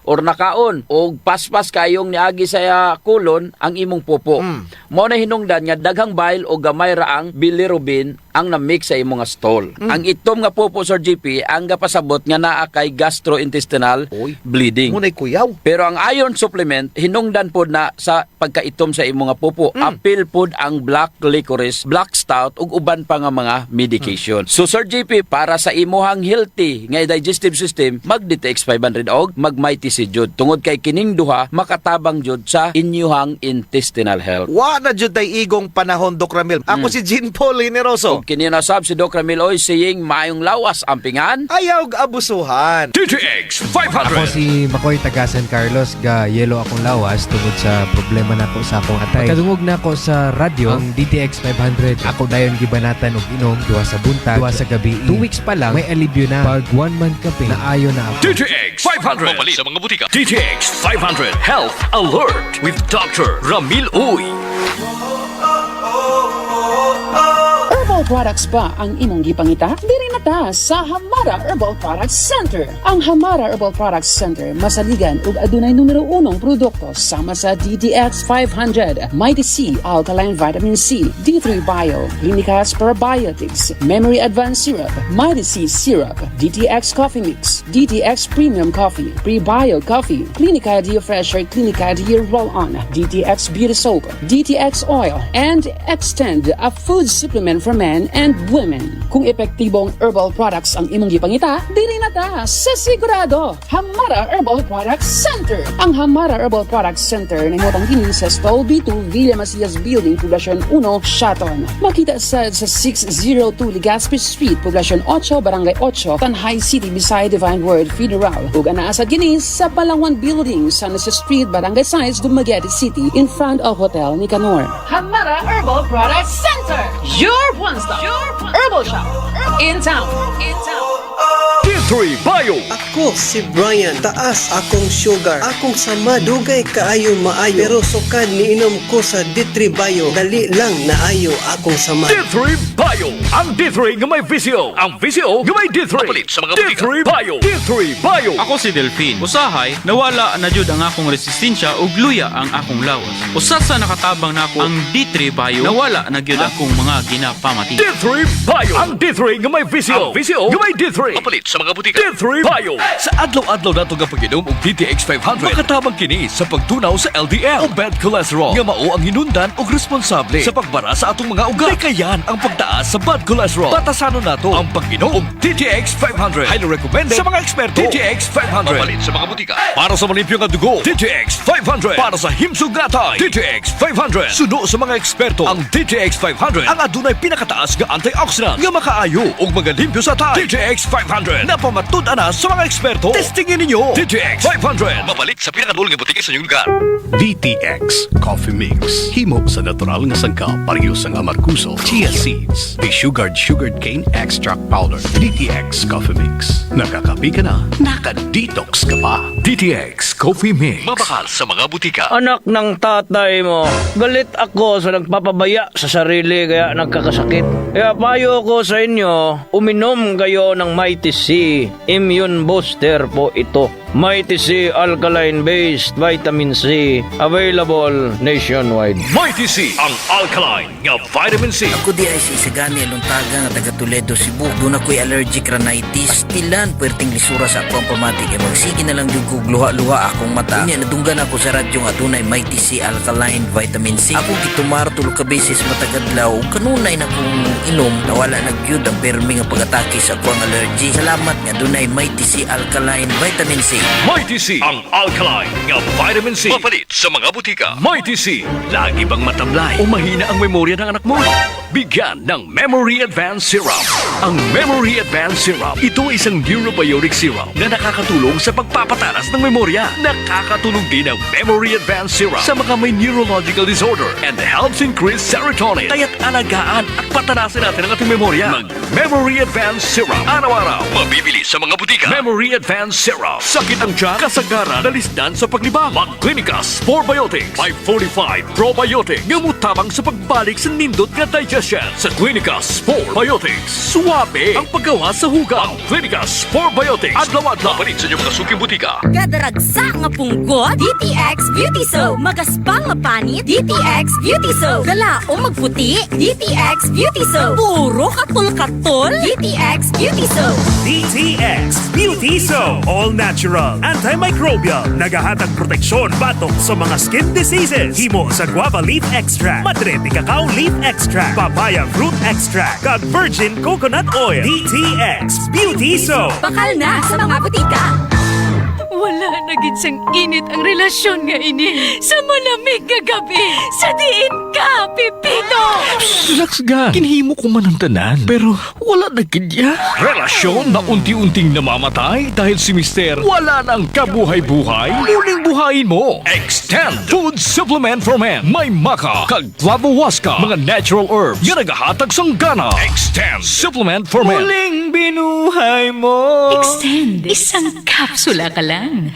or nakaon o paspas kayong niagi sa kulon ang imong pupo. Mo na hinungdan nga daghang bile o gamay raang bilirubin ang na-mix sa imong stool. Ang itom nga pupo, Sir GP, ang gapasabot nga naa kay gastrointestinal bleeding.
Munay kuyaw.
Pero ang iron supplement, hinungdan pod na sa pagkaitom sa imong nga pupo. Apil pod ang black licorice, black stout, ug uban pa nga mga medication. So, Sir GP, para sa imuhang healthy nga digestive system, mag-DTX 500 og mag-Mighty C jud. Tungod kay kining duha, makatabang jud sa inyuhang intestinal health.
Wa na jud tay igong panahon, Doc Ramil. Ako si Jean Paul Generoso.
Kininasab si Doc Ramil Oy saying maayong lawas ang pingan.
Ayaw abusuhan.
DTX 500.
Ako si Makoy taga San Carlos, ga yelo akong lawas tungod sa problema nako sa akong atay. Kadungog na ako sa radyo ang DTX 500. Ako dayon gibanatan og inom duha sa buntag, duha sa gabi. 2 weeks pa lang may alibyo na. Pag 1 month kape na ayo na ako.
DTX 500. Mapalit sa mga butika. DTX 500 Health Alert with Dr. Ramil Uy.
Herbal products ba ang imong gipangita? Diri na ta sa Hamara Herbal Products Center. Ang Hamara Herbal Products Center masaligan ug adunay numero 1 produkto sama sa DTX 500, Mighty C Alkaline Vitamin C, D3 Bio, Clinicas Probiotics, Memory Advanced Syrup, Mighty C Syrup, DTX Coffee Mix, DTX Premium Coffee, Pre-Bio Coffee, Clinica Diafresher, Clinica Di Roll-On, DTX Beauty Soap, DTX Oil, and Extend, a food supplement for men and women. Kung epektibong herbal products ang imong gipangita, dili na ta sa sigurado. Hamara Herbal Products Center. Ang Hamara Herbal Products Center nahimutang kini sa Stall B2 Villa Macias Building, Poblacion 1, Shaton. Makita sa 602 Legazpi Street, Poblacion 8, Barangay 8, Tanhay City, beside Divine Word Federal. Ug anaa sa kini sa Palawan Building, San Jose Street, Barangay Science, Dumaguete City, in front of Hotel Nicanor. Hamara Herbal Products Center. Your one-stop herbal shop in town.
D3 Bio.
Ako si Brian, taas akong sugar. Akong sama dugay kaayo maayo. Pero sukad niinom ko sa D3 Bio, dali lang naayo akong sama.
D3 Bio. Ang D3 nga may visio. Ang visio nga may D3. Mapalit sa mga butika. D3 Bio. D3 Bio.
Ako si Delphine. Usahay, nawala na jud ang akong resistensya ug luya ang akong lawas. Usa sa nakatabang nako ang D3 Bio, nawala na gyud akong mga ginapamati.
D3 Bio. Ang D3 nga may visio. Ang visio nga may D3. Mapalit sa mga butika. D3 Bio. Sa adlaw-adlaw nato nga pag-inom og DTX 500, makatabang kini sa pagtunaw sa LDL o bad cholesterol nga mao ang hinundan og responsable sa pagbara sa atong mga ugat. Kayan ang pagtaas sa bad cholesterol. Batasanon nato ang pag-inom og DTX 500. Highly recommended sa mga eksperto. DTX 500. Mapalit sa mga butika. Para sa malimpyo nga dugo, DTX 500. Para sa himsugatay, DTX 500. Suno sa mga eksperto, ang DTX 500 ang adunay pinakataas nga antioxidant nga makaayo og magalimpyo sa tay. DTX 500 na pamatud-an na sa mga eksperto. Testingin ninyo. DTX 500. Mabalik sa pinakadul nga butika sa inyong lugar.
DTX Coffee Mix. Himo sa natural nga sangkap pareho sa amarkuso, chia seeds, sugared cane extract powder. DTX Coffee Mix. Nakakapi ka na, naka-detox ka pa.
DTX Coffee Mix.
Mabakal sa mga butika.
Anak ng tatay mo, galit ako sa nagpapabaya sa sarili kaya nagkakasakit. Kaya payo ko sa inyo, uminom kayo ng Mighty C. Immune booster po ito. Mighty C Alkaline-based Vitamin C. Available nationwide.
Mighty C, ang alkaline nga vitamin C.
Ako di ay si Isagani Aluntaga nga taga Toledo, Cebu. Doon ako'y allergic rhinitis. Pastilan, puwerteng lisura sa akong pamatik. E magsige na lang yung luha-luha akong mata. Kanya nadunggan ako sa radyo nga dunay Mighty C Alkaline Vitamin C. Ako gitumar tulog ka beses matagadlaw. Kanunay na kong inom. Nawala nagyud ang permi nga pag-atake sa akong allergy. Salamat nga dunay Mighty C Alkaline Vitamin C.
Mighty C, ang alkaline nga vitamin C. Mapalit sa mga butika. Mighty C, lagi bang matamlay o mahina ang memorya ng anak mo? Bigyan ng Memory Advanced Syrup. Ang Memory Advanced Syrup, ito ay isang neurobiotic syrup na nakakatulong sa pagpapatalas ng memorya. Nakakatulong din ang Memory Advanced Syrup sa mga may neurological disorder and helps increase serotonin. Kaya't alagaan at patanasin natin ang ating memorya. Mag Memory Advanced Syrup. Araw-araw, mabibili sa mga butika. Memory Advanced Syrup. Sakit Sakit ang tiyan, kasagaran, dalisdan sa paglibang. Mag-Clinicas 4Biotics 545 Probiotic nga mutabang sa pagbalik sa nindot nga digestion. Sa Clinicas 4Biotics, suwabe ang paggawa sa hugaw. Mag-Clinicas 4Biotics, adlaw-adlaw palit sa inyong mga suking butika.
Gadaragsa nga punggot, DTX Beauty Soap. Magaspang nga panit, DTX Beauty Soap. Dala o magputi, DTX Beauty Soap. Puro katol-katol, DTX Beauty Soap.
DTX Beauty Soap. All natural, antimicrobial, nagahatag proteksyon batok sa mga skin diseases. Himo sa guava leaf extract, madre de cacao leaf extract, papaya fruit extract, kag virgin coconut oil. DTX Beauty Soap.
Bakal na sa mga butika.
Wala na gid sang init ang relasyon nga ini. Sa malamig nga gabi, sa diin ka, Pipito!
Relax ga, kinhimo ko man ang tanan, pero wala na kidya. Relasyon na unti-unting namamatay dahil si Mister wala nang kabuhay-buhay. Muling buhayin mo. Extend Food Supplement for Men. May maka, kag flavowaska, mga natural herbs nga nagahatag sang gana. Extend Supplement for Men.
Muling binuhay mo. Extend. Isang kapsula ka lang.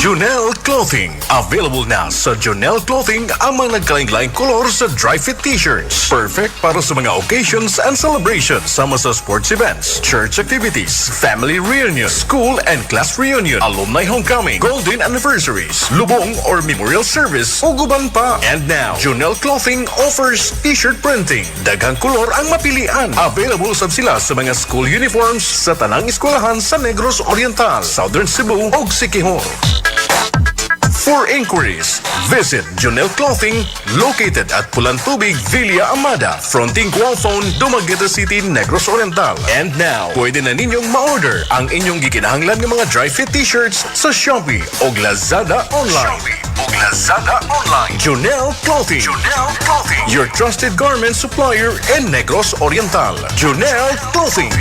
Junel Clothing. Available na sa Junel Clothing ang mga nagkalaing-laing kolor sa dry fit t-shirts. Perfect para sa mga occasions and celebrations sama sa sports events, church activities, family reunion, school and class reunion, alumni homecoming, golden anniversaries, lubong or memorial service, o guban pa. And now, Junel Clothing offers t-shirt printing. Daghang kolor ang mapilian. Available sab sila sa mga school uniforms sa tanang eskwelahan sa Negros Oriental, Southern Cebu ug Siquijor. For inquiries, visit Junel Clothing located at Pulan Tubig, Villa Amada, fronting Gualphone, Dumaguete City, Negros Oriental. And now, pwede na ninyong ma-order ang inyong gikinahanglan ng mga dry fit t-shirts sa Shopee o Lazada online. Junel Clothing. Your trusted garment supplier in Negros Oriental. Junel Clothing.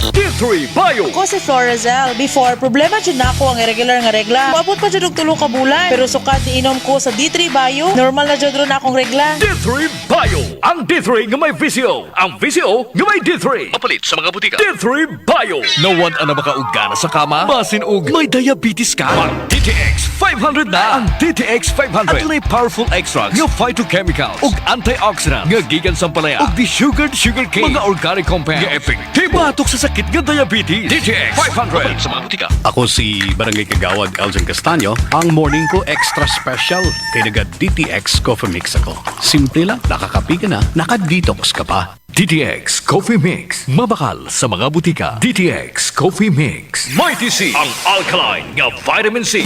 D3 Bio.
Ako si Florazel. Before, problema dyan na ako ang irregular nga regla. Maabot pa dyan og 3 ka bulan. Pero sukat iinom ko sa D3 Bio, normal na dyan ron akong regla.
D3 Bio. Ang D3 nga may VCO. Ang VCO nga may D3. Papalit sa mga butika. D3 Bio. Nawad na makaugana sa kama. Basin og may diabetes ka. Ang DTX 500 na. Ang DTX 500. At may powerful extracts nga phytochemicals ug antioxidant nga gikan sa palaya ug desugared sugarcane. Mga organic compounds nga epektibo batok sa sakit nga diabetes. DTX 500 sa mga butika.
Ako si Barangay Kagawad Elgin Castaño. Ang morning ko extra special kay naga DTX Coffee Mix ako. Simple lang, nakakapi ka na, naka-detox ka pa.
DTX Coffee Mix. Mabakal sa mga butika. DTX Coffee Mix. Mighty C. Ang alkaline nga vitamin C.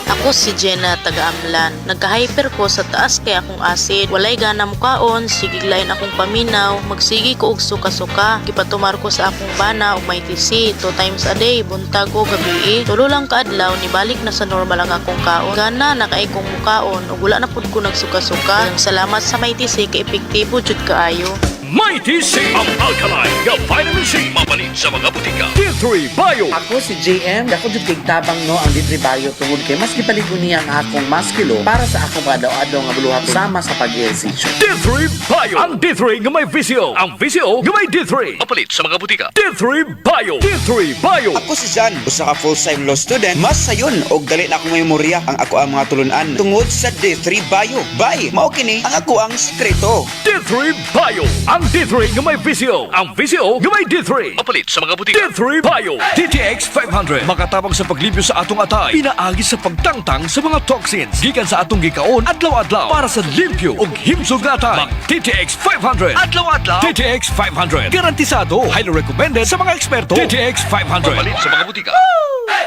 Ako si Jenna taga-Amlan. Nagka-hyper ko sa taas kay akong acid. Walay gana mukaon, sigiglayin akong paminaw, magsigi ko og suka-suka. Gipatumar ko sa akong bana og may TC 2 times a day, buntag o gabi. Tulo lang kaadlaw nibalik na sa normal ang akong kaon. Gana nakaay kong mukaon ug wala na pud ko nagsuka-suka. Salamat sa may TC kay epektibo jud kaayo.
Mighty C. Ang alkaline nga vitamin C. Mapalit sa mga butika. D3 Bio.
Ako si JM. Dako jud kay tabang no ang D3 Bio tungod kay mas gipaligo niya ang akong maskilo para sa akong adaw-adaw nga buluhat sama sa pag-exercise.
D3 Bio. Ang D3 nga may VCO. Ang VCO nga may D3. Mapalit sa mga butika. D3 Bio. D3 Bio.
Ako si Jan, usa ka full-time law student. Mas sayon og dali na akong memorya ang ako ang mga tulunan tungod sa D3 Bio. Bye. Mao kini ang ako ang sekreto.
D3 Bio. Ang D3 nga may VCO. Ang VCO nga may D3. Mapalit sa mga butika. D3 Bio. DTX 500. Makatabang sa paglibyo sa atong atay. Pinaagi sa pagtangtang sa mga toxins. Gikan sa atong gikaon adlaw-adlaw para sa limpyo ug himsog nga atay. DTX 500. Adlaw-adlaw. DTX 500. Garantisado. Highly recommended sa mga eksperto. DTX 500. Mapalit sa mga butika.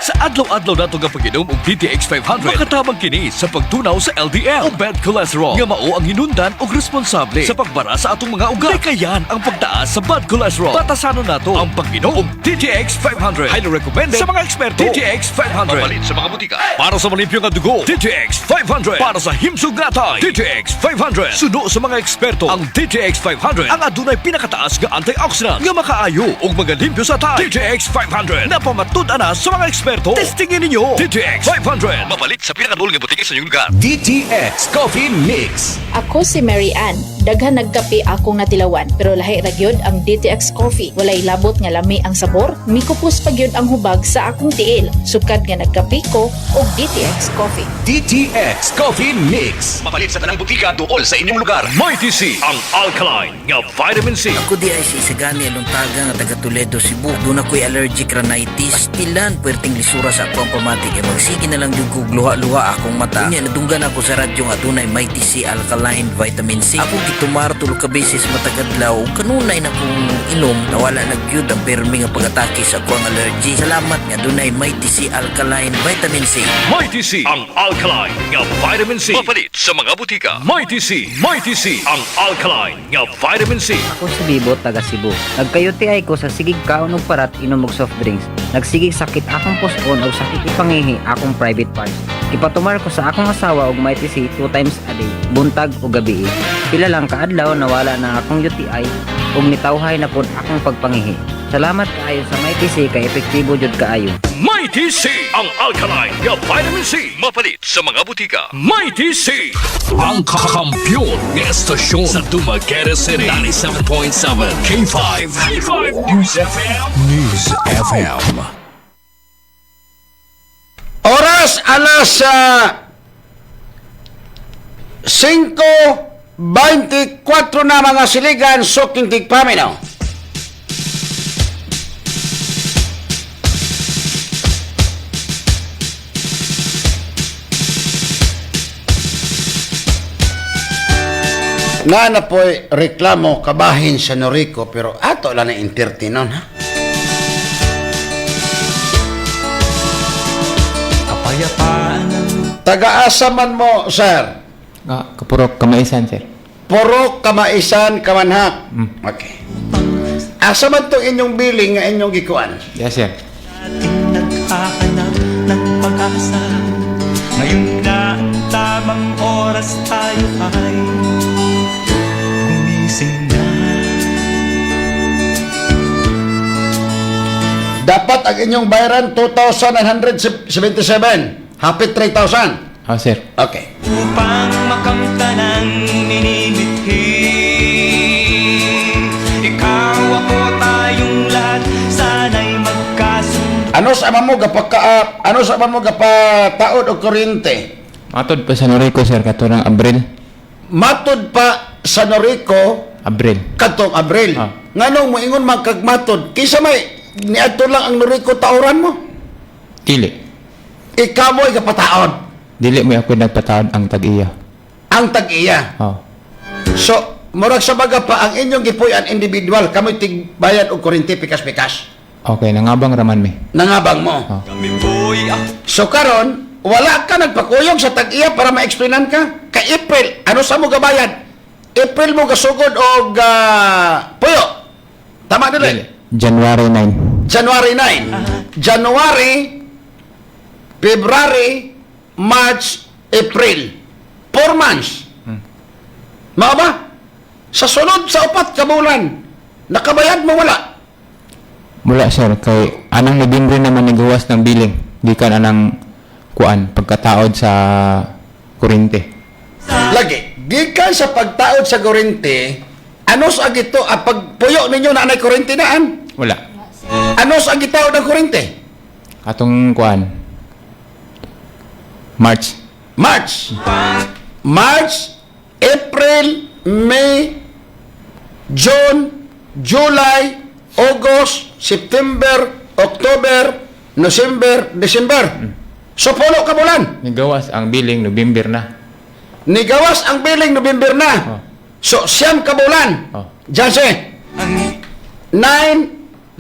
Sa adlaw-adlaw nato nga pag-inom og DTX 500, makatabang kini sa pagtunaw sa LDL o bad cholesterol nga mao ang hinundan og responsable sa pagbara sa atong mga ugat. Kayan ang pagtaas sa bad cholesterol. Batasanon nato ang pag-inom og DTX 500. Highly recommended sa mga eksperto. DTX 500. Mapalit sa mga butika. Para sa malimpyo nga dugo, DTX 500. Para sa himsog nga atay, DTX 500. Suno sa mga eksperto, ang DTX 500 ang adunay pinakataas nga antioxidant nga makaayo og magalimpyo sa atay. DTX 500 na pamatud-an na sa mga eksperto. Testingin ninyo. DTX 500. Mapalit sa pinakadul nga butika sa inyong lugar.
DTX Coffee Mix.
Ako si Mary Ann. Daghan nagkape akong natilaw
adlawan. Pero lahi ra gyud ang DTX coffee. Walay labot nga lami ang sabor, mikupos pa gyud ang hubag sa akong tiil. Sukad nga nagkape ko og DTX coffee.
DTX Coffee Mix. Mapalit sa tanang butika duol sa inyong lugar. Mighty C, ang alkaline nga vitamin C.
Ako di ay si Isagani Aluntaga nga taga Toledo, Cebu. Doon ako'y allergic rhinitis. Pastilan, puwerteng lisura sa akong pamatik. E magsige na lang yung kugluha-luha akong mata. Kanya, nadunggan ako sa radyo nga dunay Mighty C Alkaline Vitamin C. Ako gitumar tulog ka beses matagadlaw. Kanunay na kong inom. Nawala nagyud ang permi nga pag-atake sa akong allergy. Salamat nga dunay Mighty C Alkaline Vitamin C.
Mighty C, ang alkaline nga vitamin C. Mapalit sa mga butika. Mighty C, ang alkaline nga vitamin C.
Ako si Bibo, taga Cebu. Nagkayuti ko sa sigig kaon og parat inom og soft drinks. Nagsigig sakit akong puson og sakit ipangihi akong private parts. Ipatumar ko sa akong asawa og Mighty C 2 times a day, buntag o gabi. Pila lang kaadlaw nawala na akong UTI ug nitawhay na pud akong pagpangihi. Salamat kaayo sa Mighty C kay epektibo jud kaayo.
Mighty C, ang alkaline nga vitamin C. Mapalit sa mga butika. Mighty C, ang kakampyon ng estasyon sa Dumaguete City. 97.7 K5 News FM. News FM.
Oras alas 5:24 na mga siligan, suking tigpamino. Nga na po'y reklamo kabahin sa Noriko pero ato lang na intertinon ha. Taga-asa man mo, sir?
Kapurok Kamaisan, sir.
Purok Kamaisan, Kamanhak. Okay. Asa man itong inyong billing nga inyong gikuan?
Yes, sir.
Naghahanap ng pag-asa. Ngayon na ang tamang oras tayo ay gumising na.
Dapat ang inyong bayaran 2,977. Hapit 3,000.
Oh, sir.
Okay.
Upang makamta ng minimithi. Ikaw ako tayong lahat sana'y magkasundo.
Ano sa mo gapataod o kuryente?
Matod pa sa Noriko, sir, katurang Abril.
Matod pa sa Noriko
Abril.
katong Abril. Nganong mo ingon magkagmatod? Kisa may niadto lang ang Noriko tauran mo?
Dili.
Ikaw mo'y kapataod.
Dili mo ako nagpataod ang tag-iya.
Ang tag-iya.
Oh.
So, murag sa baga pa ang inyong gipuyan individual, kamoy tigbayad og kuryente pikas-pikas.
Okay, nangabang raman mi.
Nangabang mo. So karon, wala ka nagpakuyog sa tag-iya para ma-explainan ka? Kay April, ano sa mo gabayad? April mo gasugod og puyo. Tama dili?
January 9.
January 9. January, February, March, April. 4 months. Mao ba? Sa sunod sa 4 ka bulan, nakabayad mo wala?
Mula, sir, kay anang November naman nagawas ng billing. Gikan anang kuan pagkataod sa kuryente.
Lagi, gikan sa pagtaod sa kuryente, ano sa gito pagpuyo ninyo na anay kuryente naan?
Wala.
Ano sa gitaod ng kuryente?
Atong kuan March,
April, May, June, July, August, September, October, November, December. So, pulo ka bulan.
nagawas ang billing November na.
Nigawas ang billing November na. So, 9 ka bulan. Janse, 9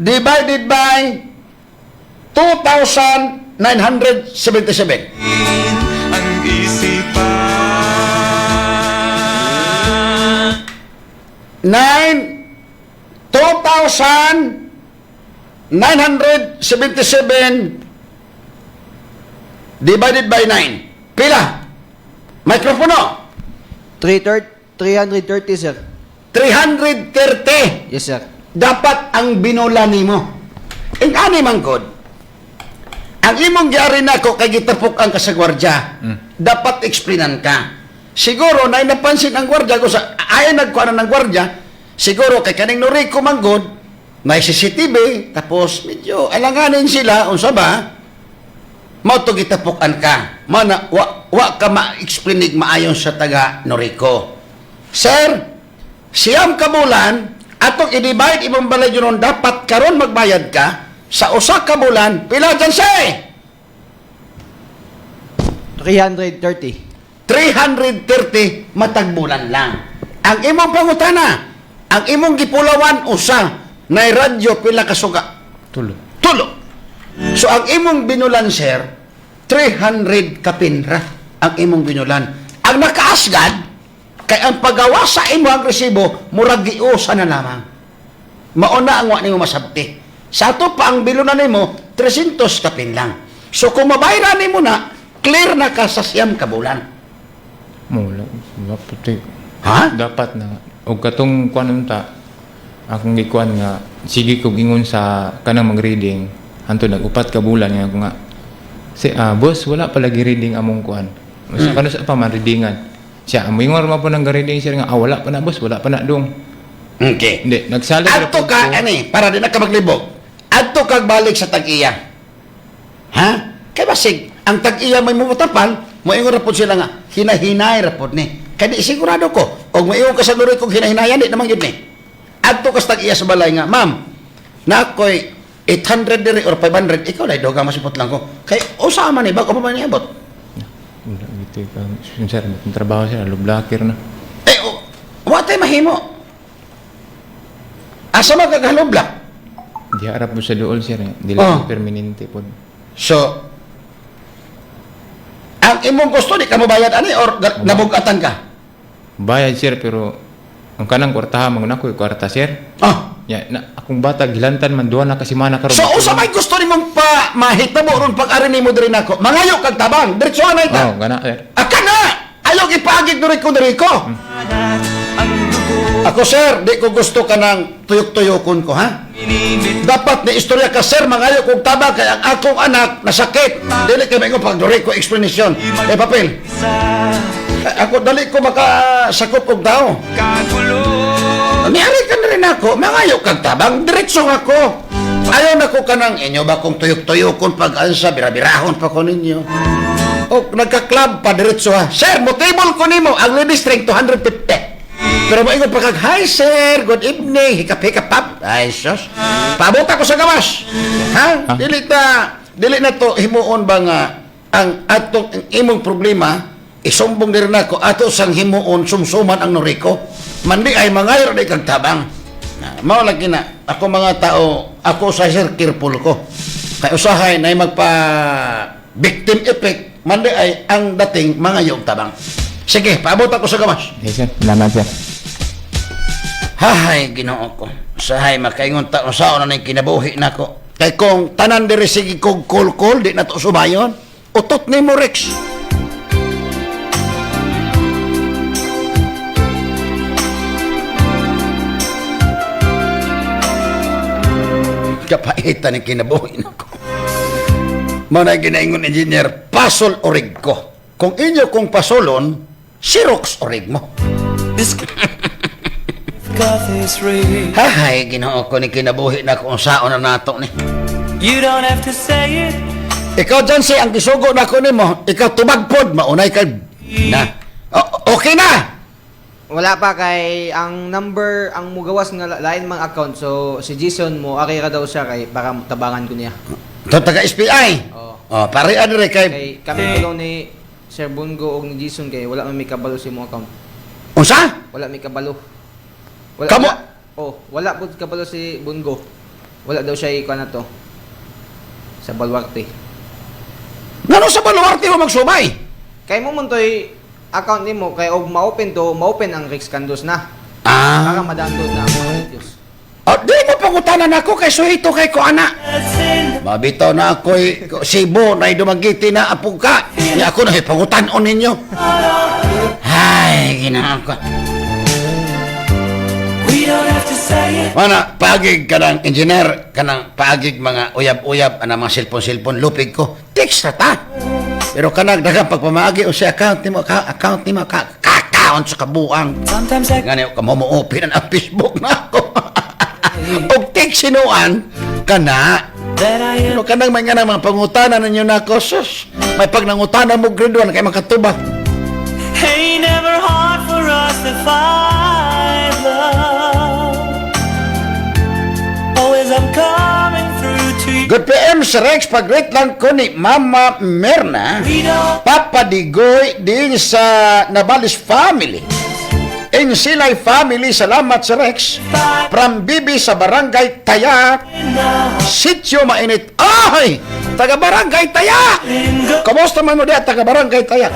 divided by 2,977.
Ang isipan
2,977 divided by 9. Pila? Mikropono?
330, sir.
330.
Yes, sir.
Dapat ang binula nimo. Ang ani man god. Ang imong gyari nako kay gitapok ang kasagwardya. Dapat explainan ka. Siguro na napansin ang gwardya ko sa ay nagkuha ng gwardya Siguro kay kaning Noriko manggod, may CCTV, tapos medyo alanganin sila, unsa ba? Mao to gitapukan ka. Mana wa ka ma-explainig maayon sa taga Noriko. Sir, siyam ka bulan atong i-divide imong balay yun dapat karon magbayad ka sa usa ka bulan pila dyan siya
330.
330 matag bulan lang. Ang imong pangutana, ang imong gipulawan usa nay radyo pila ka suga? Tulo. So ang imong binulan sir 300 kapinra ang imong binulan. Ang nakaasgad kay ang paggawa sa imo ang resibo murag giusa na lamang. Mauna ang wa nimo masabti. Sa ato pa ang bilunan nimo 300 kapin lang. So kung mabayaran nimo na clear na ka sa siyam ka bulan.
Mula, puti.
Ha?
Dapat na. O katong kuan unta, akong gikuan nga, sige ko gingon sa kanang mag-reading, hanto nag-upat ka bulan nga ako nga. Boss, wala palagi reading among kuan. Kano sa pa man readingan. Siya, moingon mo po ng reading siya nga, wala pa na boss, wala pa na dong.
Okay.
Hindi, nagsalig
Adto ka, para di na ka maglibog. Adto kag balik sa tag-iya. Ha? Kaya basig, ang tag-iya may mumutapal, moingon rapod sila nga, hinahinay rapod ni. Kaya di sigurado ko, o moingon ka sa luri kong hinahinayan, di naman yun ni. Adto ka sa tag-iya sa balay nga, ma'am, na ako'y 800 diri or 500, ikaw na doga masipot lang ko. Kaya usama ni, bago pa man niabot.
Wala, gitu ka. Sir, ang trabaho siya, lublaker na.
Watay mahimo. Asa magkakalublak?
Di harap mo sa dool sir, di lang permanente po.
So, ang imong gusto, di ka mabayad ani or nabugatan ka?
Bayad sir, pero ang kanang kwartaha, mga nakoy kwarta sir. Ya, na, akong bata, gilantan man, duwa na kasi mana karon.
So, usa may gusto nimong pa mahitabo ron pag-ari nimo diri nako. Mangayo kag tabang, diretso na ita.
Gana sir.
Aka na! Ayaw ipagid diri ko. Ako sir, di ko gusto ka ng tuyok-tuyokon ko, ha? Dapat ni istorya ka, sir, mangayo kong tabang kaya ang akong anak nasakit. Dili ka may pag diri ko explanation. Papel. Ako dali ko makasakop og tao. Niyari ka na rin ako, mangayo kag tabang, diretso ako. Ayaw na ko ka ng inyo ba kung tuyok-tuyokon pag-ansa, birabirahon pa ko ninyo. O, nagka-club pa diretso ha. Sir, motable ko nimo, ang ladies drink 250. Pero maingon pa kag, hi sir, good evening, hikap-hikap pap. Ay, sus. Paabot ako sa gawas. Ha? Dili na to, himuon ba nga, ang atong imong problema, isumbong din na ako, ato sang himuon, sumsuman ang Noriko. Mandi ay mangayo na kag tabang. Mao lagi na, ako mga tao, ako sa sir, careful ko. Kaya usahay na magpa-victim effect, mandi ay ang dating mangayo tabang. Sige, paabot ako sa gawas.
Yes sir, salamat sir.
Hahay, Ginoo ko. Usahay, makaingon ta, usaon na yung kinabuhi na ko. Kay kung tanan diri sige kong kol-kol, di na to sumayon, utot ni mo, Rex. Kapaitan yung kinabuhi na ko. Mana ginaingon engineer, pasol orig ko. Kung inyo kong pasolon, Xerox orig mo. Hahay, Ginoo ko ni kinabuhi na kung saon na nato ni.
You don't have to say it.
Ikaw dyan ang gisugo na ko ni mo, ikaw tubagpod, maunay ka na. Okay na!
Wala pa kay ang number ang mugawas nga lain mang account, so si Jason mo aki ka daw siya kay para tabangan ko niya.
Ito taga SPI? Oo. Pare ano rin kay...
Kami tulong ni Sir Bungo o ni Jason kay wala man may kabalo sa imong account.
Unsa?
Wala may kabalo. Wala,
Kamo?
Wala po kabalo si Bungo. Wala daw siya ikuha na to. Sa Baluarte.
Ngano sa Baluarte mo magsubay?
Kay mo muntoy account nimo kay og ma-open ang Rex Candos na. Para madandod na ako ng Diyos.
Di mo pangutanan ako kay suhito kay ko ana. Mabitaw na ako'y Cebu na dumagiti na apog ka. Ni ako na pangutanon ninyo. Ay, ginako. Mana, paagig ka ng engineer, ka ng paagig mga uyab-uyab, ana mga silpon-silpon, lupig ko. Text na ta. Pero kanag dagang pagpamaagi o si account nimo, taon sa kabuang. Nga ka mo open ang Facebook na ako. Og text sinuan kana. Pero kanang mga pangutanan ninyo na ako, sus. May pag nangutanan mo grade 1 kay makatubak.
Hey, never hard for us to find love. Always I'm coming through to you.
Good PM sa Rex, pag-rate lang ko ni Mama Merna, Papa Digoy din sa Navalis family. In Silay family, salamat sa Rex. From Bibi sa Barangay Taya, Sitio Mainit. Ay! Taga Barangay Taya! Kamusta man mo diya, taga Barangay Taya?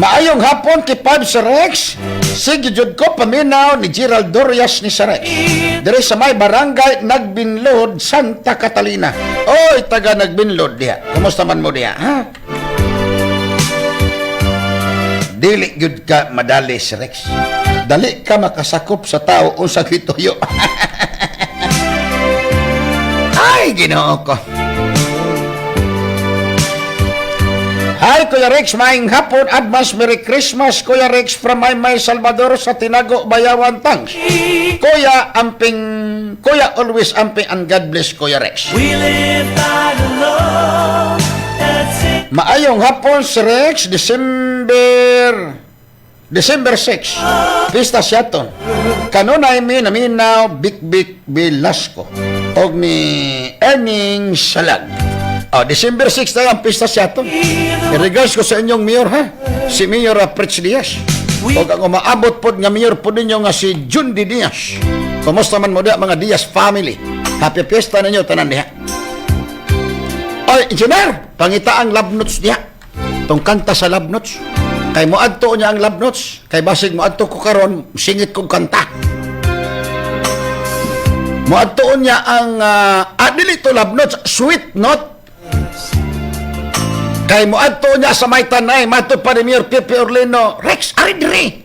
Maayong hapon kay Pab sa Rex. Sige jud ko paminaw ni Gerald Dorias ni sa Rex. Diri sa may barangay Nagbinlod, Santa Catalina. Oy, taga Nagbinlod diha. Kamusta man mo diha, ha? Dili gyud ka madali si Rex. Dali ka makasakop sa tao unsa gituyo. Ay, Ginoo ko. Hi, Kuya Rex, maing hapon, advance Merry Christmas, Kuya Rex from Maymay, Salvador sa Tinago, Bayawan, Tangs. Kuya, always amping and God bless, Kuya Rex.
We live by the law. That's it.
Maayong hapon si Rex, December 6, Pista Siaton. Kanunay mi naminaw Bik Velasco og ni Erning Salag. December 6 tayo ang Pista Siaton. I-regards ko sa inyong mayor, ha? Si Mayor Pritz Diaz. O ang umaabot po nga mayor po ninyo nga si Jundi Diaz. Kumusta man mo diya mga Diaz family? Happy Fiesta ninyo, tanan diha. Oy, engineer, pangita ang love notes diha. Tong kanta sa love notes. Kay mo adto niya ang love notes. Kay basig mo adto ko karon, singit kong kanta. Mo adto niya ang dili to love notes, sweet note. Kay mo adto niya sa may tanay, mato pa ni Mayor Pepe Orlino, Rex, ari diri.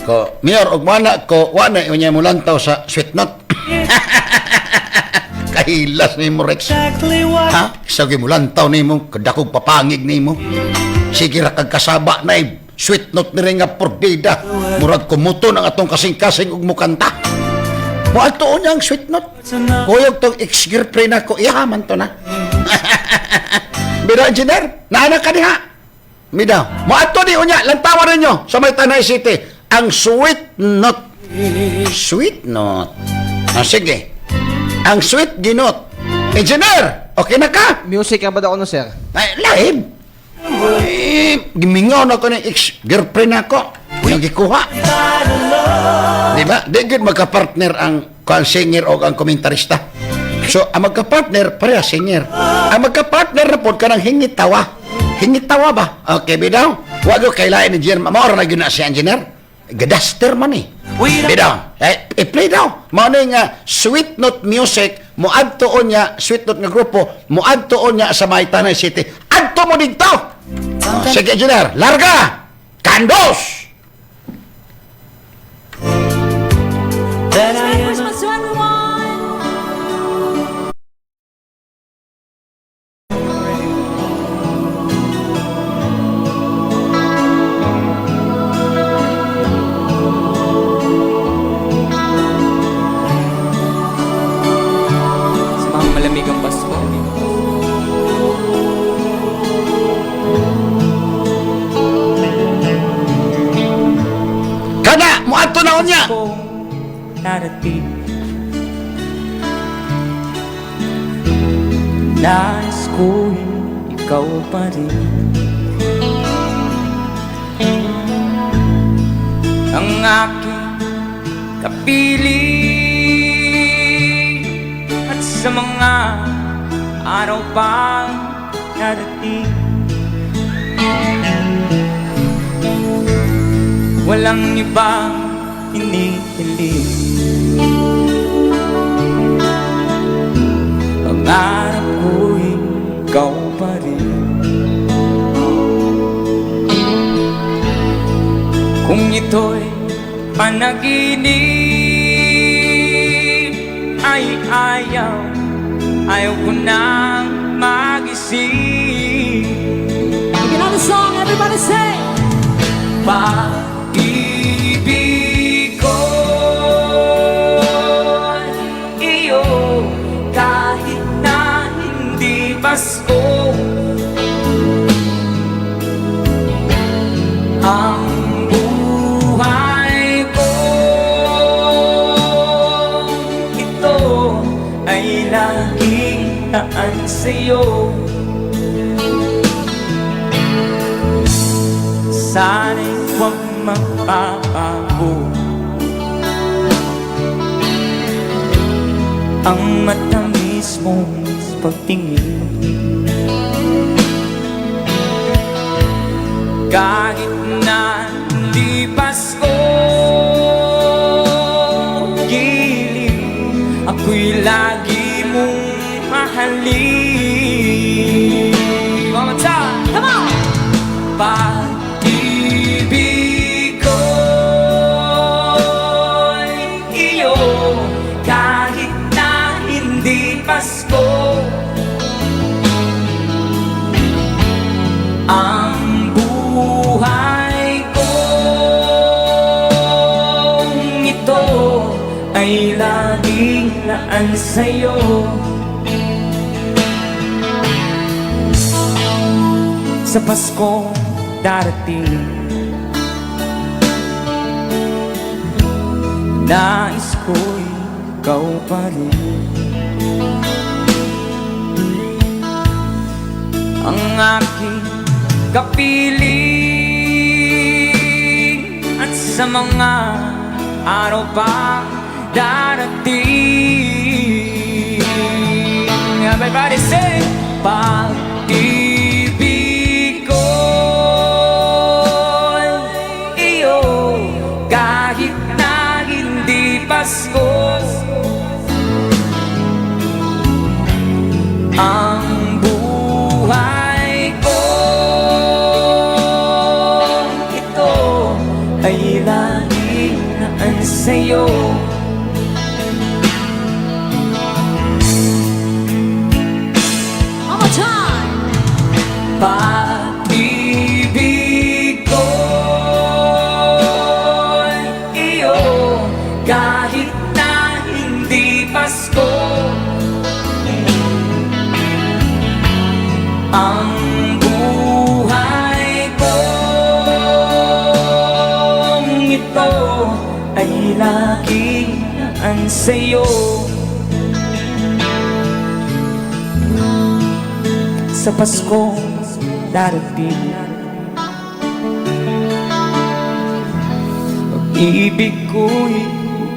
Ko, Mayor, og mana ko, wala niya mo lantaw sa sweet note. Kahilas ni mo, Rex. Ha? Sige mo lantaw ni mo, kadakog papangig ni mo. Sige ra kag kasaba na sweet note ni rin nga pordida. Murag kumuto ng atong kasing-kasing ug mukanta. Mo adto niya ang sweet note. Kuyog tong ex-girlfriend ako, iyaman to na. Bida engineer, naanak ka diha. Mida, mo ato di unya, lantawan ninyo sa may Tanay City ang sweet note. Sweet note. Sige. Ang sweet ginot. Engineer, okay na ka?
Music ka ba daw no, sir?
Ay, live. Gimingaw na ko ng ex-girlfriend ako. Nagikuha. Diba? Di gud magka-partner ang singer o ang komentarista. So, ang magka-partner, pareha singer. Ang magka-partner na po ka ng hingit tawa. Hingit tawa ba? Okay, bidaw. Huwag ko kailain ni Jeremy. Maura na yun na si engineer. Gadaster man eh. Bidaw. I-play daw. Mauna nga, sweet note music, muadtoon niya, sweet note nga grupo, muadtoon niya sa may Tanay City. Adto mo dito! Sige, engineer. Larga! Kandos!
Malamig ang Pasko.
Kana! Muadto na niya!
Darating. Nais ko'y ikaw pa rin. Ang aking kapiling at sa mga araw pang darating. Walang ibang hinihiling. Pangarap ko'y ikaw pa rin. Kung ito'y panaginip ay ayaw ko nang magising. the song, everybody say. Pag-ibig ko iyo kahit na hindi Pasko. Ang buhay ko ito ay laging naan sa'yo. Sana'y huwag magbabago ang matamis mong pagtingin. Kahit na hindi Pasko, giliw ako'y lagi mong mahalin. One more time, come on! Pag-ibig ko'y iyo kahit na hindi Pasko. Ang buhay ko ito ay laging naan sa'yo. Sa Pasko darating, nais ko'y ikaw pa rin ang aking kapiling. At sa mga araw pa darating, everybody say, pag-ibig ko iyo kahit na hindi Pasko. Ang buhay ko ito ay laging naan sa'yo. One more time. Pag-ibig ko iyo kahit na hindi Pasko. Ang buhay ko ito ay laging naan sa'yo. Sa Pasko darating, pag-ibig ko'y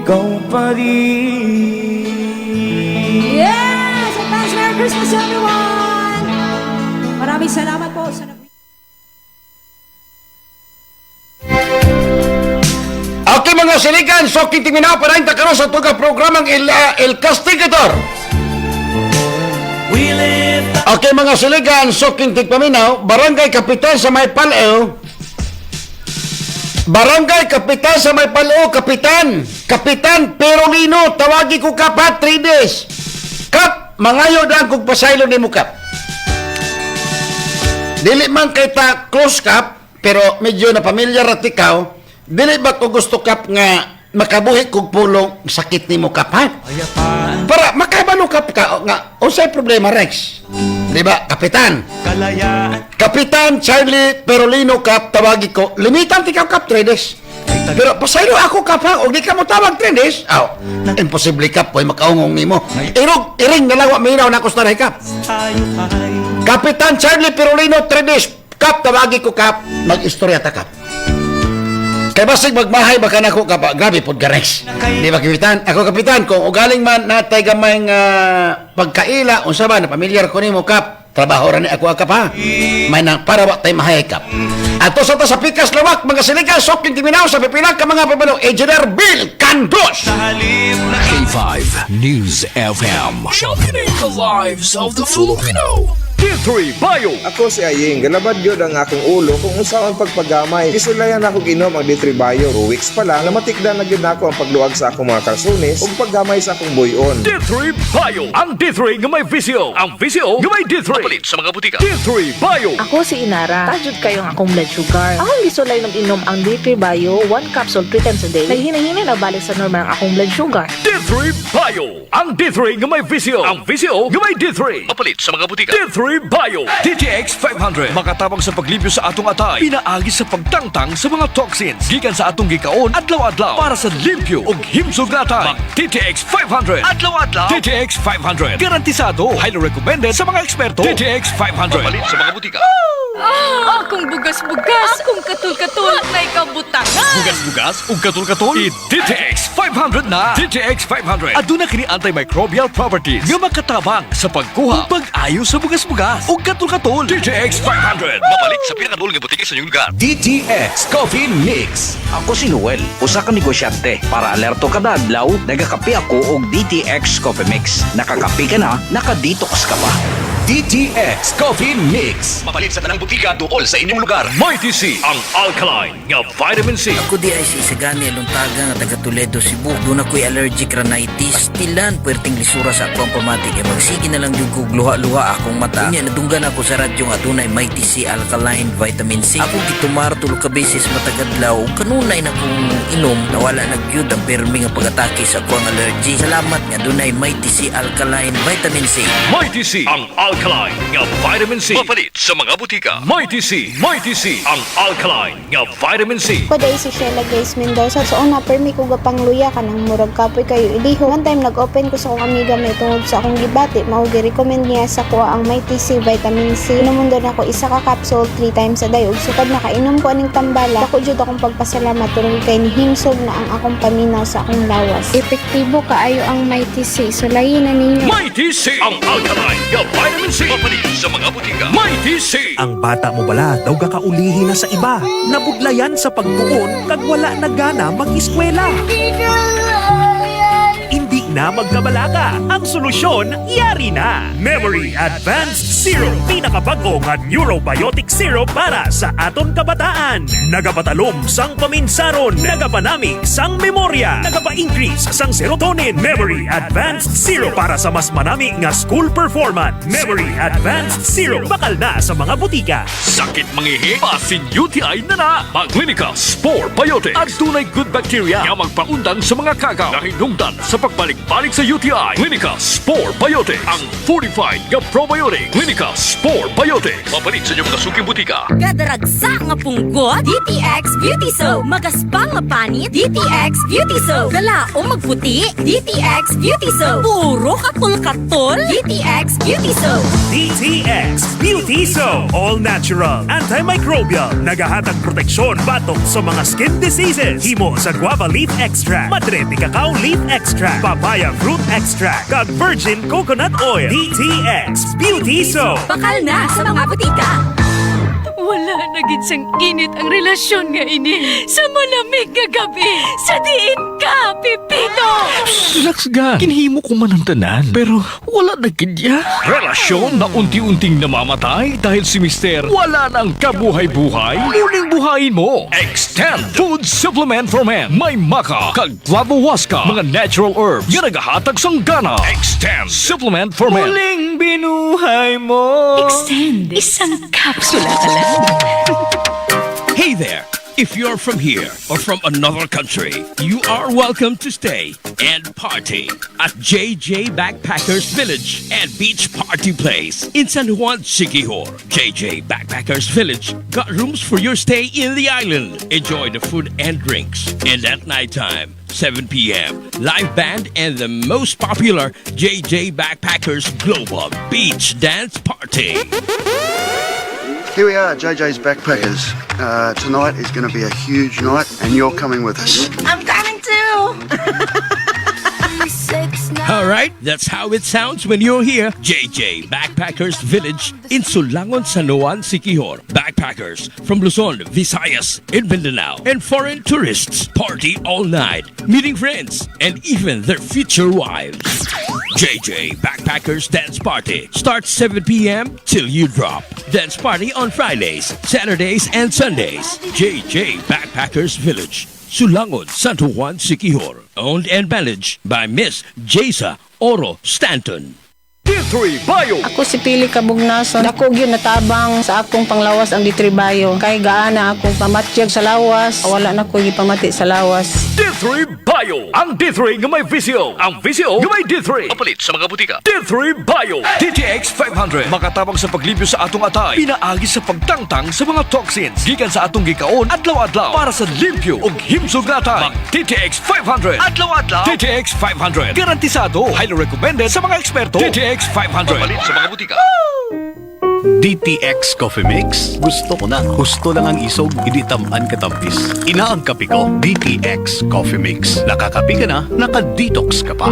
ikaw pa rin.
Yes! Advance Merry Christmas, everyone! Maraming salamat po sa
Okay mga siligan, so kitiminaw pa rin takaroon sa tuga programang El Castigador. Okay mga siligan, so kintigpaminaw, Barangay Kapitan sa May Paleo. Barangay Kapitan sa May Paleo, Kapitan Perolino, tawagi ko ka pa 3 days. Kap, mangayo daan kong pasaylo ni mo kap. Dili man kay ta close kap, pero medyo na pamilyar at ikaw. Dili ba ko gusto kap nga makabuhi kog pulong sakit ni mo kap ha? Para makabalo kap ka nga unsay problema Rex? Di ba, Kapitan? Kapitan Charlie Perolino kap tawagi ko. Limitan tikaw kap 3 days. Pero pasaylo ako kap ha, og di ka mo tawag 3 days. Aw, imposible kap koy makaungong nimo. Iring nalawa minaw na ko sa kap. Kapitan Charlie Perolino 3 days. Kap tawagi ko kap, mag-istorya ta kap. Kaya basig magmahay baka na ako kapa. Grabe po garex. Di ba, Kapitan? Ako, Kapitan, kung ugaling man natay gamay nga pagkaila, unsa ba, na pamilyar ko ni mo, Kap. Trabaho rin ako, Kap, ha? May nang para wa tayo mahay, Kap. Ato sa ta sa Pikas Lawak, mga siligas, soking timinaw sa pipilang ka mga pabalo, Engineer Bill Candos.
K5 News FM. Championing the lives of the Filipino.
D3 Bio.
Ako si Aying, galabad yun ang akong ulo kung usaon pagpagamay. Isulayan ako ginom ang D3 Bio. 2 weeks pa lang, namatikdan na gyud nako ang pagluwag sa akong mga kalsunis ug paggamay sa akong buyon.
D3 Bio. Ang D3 nga may VCO. Ang VCO nga may D3. Papalit sa mga butika. D3 Bio.
Ako si Inara. Tajud kayong akong blood sugar. Akong gisulay nag-inom ang D3 Bio 1 capsule 3 times a day. Naghinay-hinay na balik sa normal ang akong blood sugar.
D3 Bio. Ang D3 nga may VCO. Ang VCO nga may D3. Papalit sa mga butika. D3 Bio. DTX 500. Makatabang sa paglibyo sa atong atay. Pinaagi sa pagtangtang sa mga toxins. Gikan sa atong gikaon adlaw-adlaw para sa limpyo ug himsog na atay. Mag DTX 500. Adlaw-adlaw. DTX 500. Garantisado. Highly recommended sa mga eksperto. DTX 500. Papalit sa mga butika.
Akong bugas-bugas, akong katul-katul, may kabutangan.
Bugas-bugas ug katul-katul. I-DTX 500 na. DTX 500. Aduna kini antimicrobial properties nga makatabang sa pagkuha ug pag-ayo sa bugas-bugas ug katul-katul. DTX 500. Mapalit sa pinakadulong nga butika sa inyong lugar.
DTX Coffee Mix. Ako si Noel, usa ka negosyante. Para alerto kada adlaw, nagakape ako og DTX Coffee Mix. Nakakape ka na, nakadetox ka pa. DTX Coffee Mix.
Mapalit sa tanang butika tukol sa inyong lugar. Mighty C, ang alkaline nga vitamin C.
Ako di ay si Isagani Aluntaga nga taga Toledo, Cebu. Doon ako'y allergic rhinitis. Pastilan, puwerteng lisura sa akong pamatik. E magsige na lang yung luha-luha akong mata. Unya, nadunggan ako sa radyo nga dunay Mighty C Alkaline Vitamin C. Ako gitumar tulo ka beses matagadlaw. Kanunay na kong inom, nawala nagyud ang permi nga pag-atake sa akong allergy. Salamat nga dunay Mighty C Alkaline Vitamin C.
Mighty C, ang alkaline nga vitamin C. Mapalit sa mga butika. Mighty C, ang alkaline nga vitamin C.
Kuday si Sheila Grace Mendoza. So una permi ko gapang luya kanang murag kapoy kayo iliho. One time nag-open ko sa akong amiga may tungod sa akong gibati. Mao gi-recommend niya sa kuha ang Mighty C Vitamin C. Inumun doon ako isa ka capsule 3 times a day. Ug sukad nakainom ko aning tambala. Ako jud akong pagpasalamat tungod kay nihimsog na ang akong paminaw sa akong lawas. Epektibo kaayo ang Mighty C. Sulayin na ninyo.
Mighty C, ang alkaline nga vitamin C. Mapalit sa mga butika. Mighty C.
Ang bata mo bala daw kakaulihi na sa iba. Nabudlayan sa pagtuon kag wala na gana mag-eskwela. Hindi na magkabalaka. Ang solusyon, yari na. Memory Advanced Syrup. Pinakabago nga neurobiotic syrup para sa aton kabataan. Nagapatalom sang paminsaron. Nagapanamig sang memorya. Nagapa-increase sang serotonin. Memory Advanced Syrup para sa mas manami nga school performance. Memory Advanced Syrup. Bakal na sa mga butika.
Sakit mangihi, pasin UTI na na. Mag-Clinica Spore Biotic. At tunay good bacteria nga magpaundang sa mga kagaw. Nahinungdan sa pagbalik-balik sa UTI. Clinica Spore Biotic. Ang fortified nga probiotic. Clinica Spore Biotic. Mapalit sa inyong mga suking butika.
Kadaragsa nga punggot, DTX Beauty Soap. Magaspang nga panit, DTX Beauty Soap. Gala o magputi, DTX Beauty Soap. Puro katol-katol, DTX Beauty Soap.
DTX Beauty Soap. All natural, antimicrobial. Nagahatag proteksyon batok sa mga skin diseases. Himo sa guava leaf extract, madrete cacao leaf extract, papaya fruit extract, kag virgin coconut oil. DTX Beauty Soap.
Bakal na sa mga butika.
Wala na gid sang init ang relasyon nga ini. Sa malamig nga gabi, sa diin ka, Pipito!
Relax ga. Kinhimo ko man ang tanan. Pero wala na kidya. Relasyon na unti-unting namamatay dahil si Mister wala nang kabuhay-buhay. Muling buhayin mo. Extend Food Supplement for Men. May maka, kag flavowaska, mga natural herbs nga nagahatag sang gana. Extend Supplement for Men.
Muling binuhay mo.
Extend. Isang kapsula ka lang.
Hey there! If you're from here or from another country, you are welcome to stay and party at JJ Backpackers Village and Beach Party Place in San Juan, Siquijor. JJ Backpackers Village got rooms for your stay in the island. Enjoy the food and drinks. And at nighttime, 7 p.m., live band and the most popular JJ Backpackers Global Beach Dance Party.
Here we are, JJ's Backpackers. Tonight is going to be a huge night, and you're coming with us.
I'm coming too!
All right, that's how it sounds when you're here. JJ Backpackers Village in Sulangon, San Juan, Siquijor. Backpackers from Luzon, Visayas, and Mindanao. And foreign tourists party all night, meeting friends, and even their future wives. JJ Backpackers Dance Party starts 7 p.m. till you drop. Dance party on Fridays, Saturdays, and Sundays. JJ Backpackers Village, Sulangon, Santo Juan, Siquijor. Owned and managed by Miss Jasa Oro Stanton.
D3 Bayo.
Ako si Pili Kabugnason. Ako gyud natabang sa akong panglawas ang D3 Bayo. Kay gaana akong pamatyag sa lawas. Wala na ko gipamati sa lawas.
D3 Bayo. Ang D3 nga may visyo. Ang visyo nga may D3. Papalit sa mga butika. D3 Bayo. DTX 500. Makatabang sa paglibyo sa atong atay. Pinaagi sa pagtangtang sa mga toxins. Gikan sa atong gikaon adlaw-adlaw para sa limpyo ug himsog nga atay. Mag DTX 500. Adlaw-adlaw. DTX 500. Garantisado. Highly recommended sa mga eksperto. DTX 500. Papalit sa mga butika.
DTX Coffee Mix. Gusto ko na. Gusto lang ang isog, hindi tamaan katampis. Ina ang kape ko, DTX Coffee Mix. Nakakape ka na, nakadetox ka pa.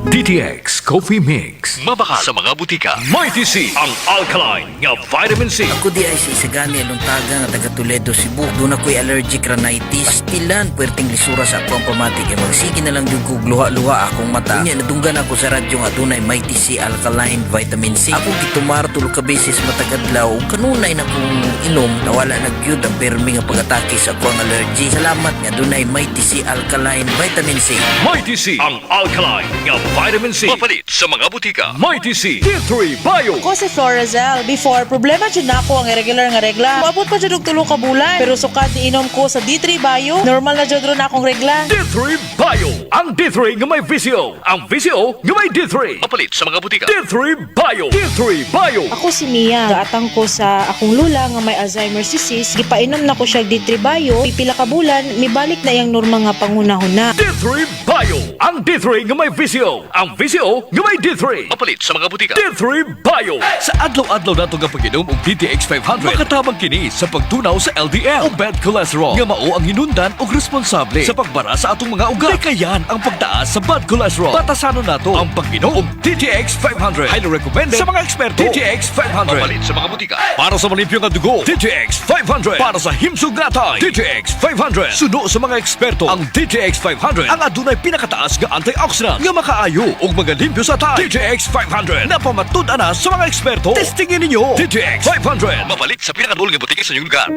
DTX Coffee Mix. Mabaka sa mga butika. Mighty C. Ang alkaline nga vitamin C.
Ako di ay si Isagani Aluntaga nga taga Toledo, Cebu. Doon ako'y allergic rhinitis. Pastilan, puwerteng lisura sa akong pamatik. E magsige na lang yung luha-luha akong mata. Unya, nadunggan ako sa radyo nga doon ay Mighty C Alkaline Vitamin C. Ako gitumar tulog ka beses matagadlaw. Kanunay na kong inom. Nawala nagyud ang permi nga pag-atake sa akong allergy. Salamat nga doon ay Mighty C Alkaline Vitamin C.
Mighty C. Ang alkaline nga vitamin C. Mapalit sa mga butika. Mighty C. D3 Bio.
Ako si Florazel. Before, problema dyan na ako ang irregular nga regla. Maabot pa dyan og 3 ka bulan. Pero sukad inom ko sa D3 Bio, normal na dyan ron akong regla.
D3 Bio. Ang D3 nga may visyo. Ang visyo nga may D3. Mapalit sa mga butika. D3 Bio. D3 Bio.
Ako si Mia. Gaatang ko sa akong lula nga may Alzheimer's disease. Gipainom na ko siya D3 Bio. Pipila ka bulan, mibalik na yung normal nga pangunahon na.
D3 Bio. Ang D3 nga may visyo. Ang visyo nga may D3. Mapalit sa mga butika. D3 Bio. Sa adlaw-adlaw nato nga pag-inom og DTX 500, makatabang kini sa pagtunaw sa LDL o bad cholesterol nga mao ang hinundan og responsable sa pagbara sa atong mga ugat. Kayan ang pagtaas sa bad cholesterol. Batasanon nato ang pag-inom og DTX 500. Highly recommended sa mga eksperto. DTX 500. Mapalit sa mga butika. Para sa malimpyo nga dugo, DTX 500. Para sa himsog nga atay, DTX 500. Suno sa mga eksperto, ang DTX 500 ang adunay pinakataas nga antioxidant nga makaayo ug magalimpyo sa atay. DTX 500 na pamatud-an na sa mga eksperto. Testingin ninyo. DTX 500. Mapalit sa pinakadulong nga butika sa inyong lugar.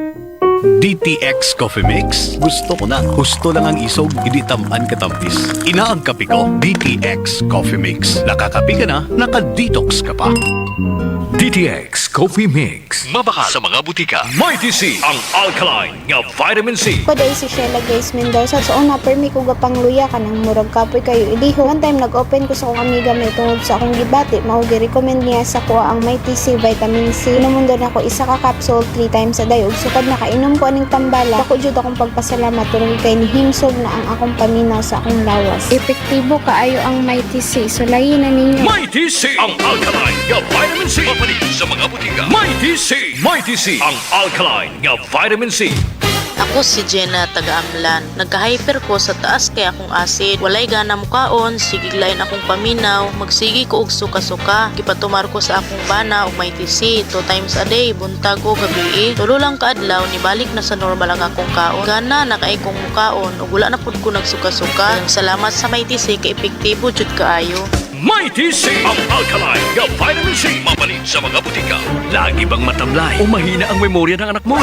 DTX Coffee Mix. Gusto ko na. Gusto lang ang isog, hindi tamaan katampis. Ina ang kape ko, DTX Coffee Mix. Nakakape ka na, nakadetox ka pa.
DTX Coffee Mix. Mabaka sa mga butika. Mighty C. Ang alkaline nga vitamin C.
Ko day si Sheila Grace Mendoza. So una permi ko gapang luya ka ng murag kapoy kayo iliho. One time nag-open ko sa akong amiga may tungod sa akong gibati. Mao gi-recommend niya sa kuha ang Mighty C Vitamin C. Inumundo na ko isa ka capsule 3 times a day. Ug sukad nakainom ko aning tambala. Ako jud akong pagpasalamat tungod kay nihimsog na ang akong paminaw sa akong lawas. Epektibo kaayo ang Mighty C. So layi na ninyo.
Mighty C. Ang alkaline nga vitamin C. Mapalit sa mga butika. Mighty C. Mighty C. Ang alkaline nga vitamin C.
Ako si Jenna taga-Amlan. Nagka-hyper ko sa taas kay akong acid. Walay gana mukaon, sigiglayin akong paminaw, magsigi ko og suka-suka. Gipatumar ko sa akong bana og Mighty C 2 times a day, buntag o gabi. Tulo lang kaadlaw nibalik na sa normal ang akong kaon. Gana nakaay kong mukaon ug wala na pud ko nagsuka-suka. Salamat sa Mighty C kay epektibo jud kaayo.
Mighty C. Ang alkaline nga vitamin C. Mapalit sa mga butika. Lagi bang matamlay o mahina ang memorya ng anak mo?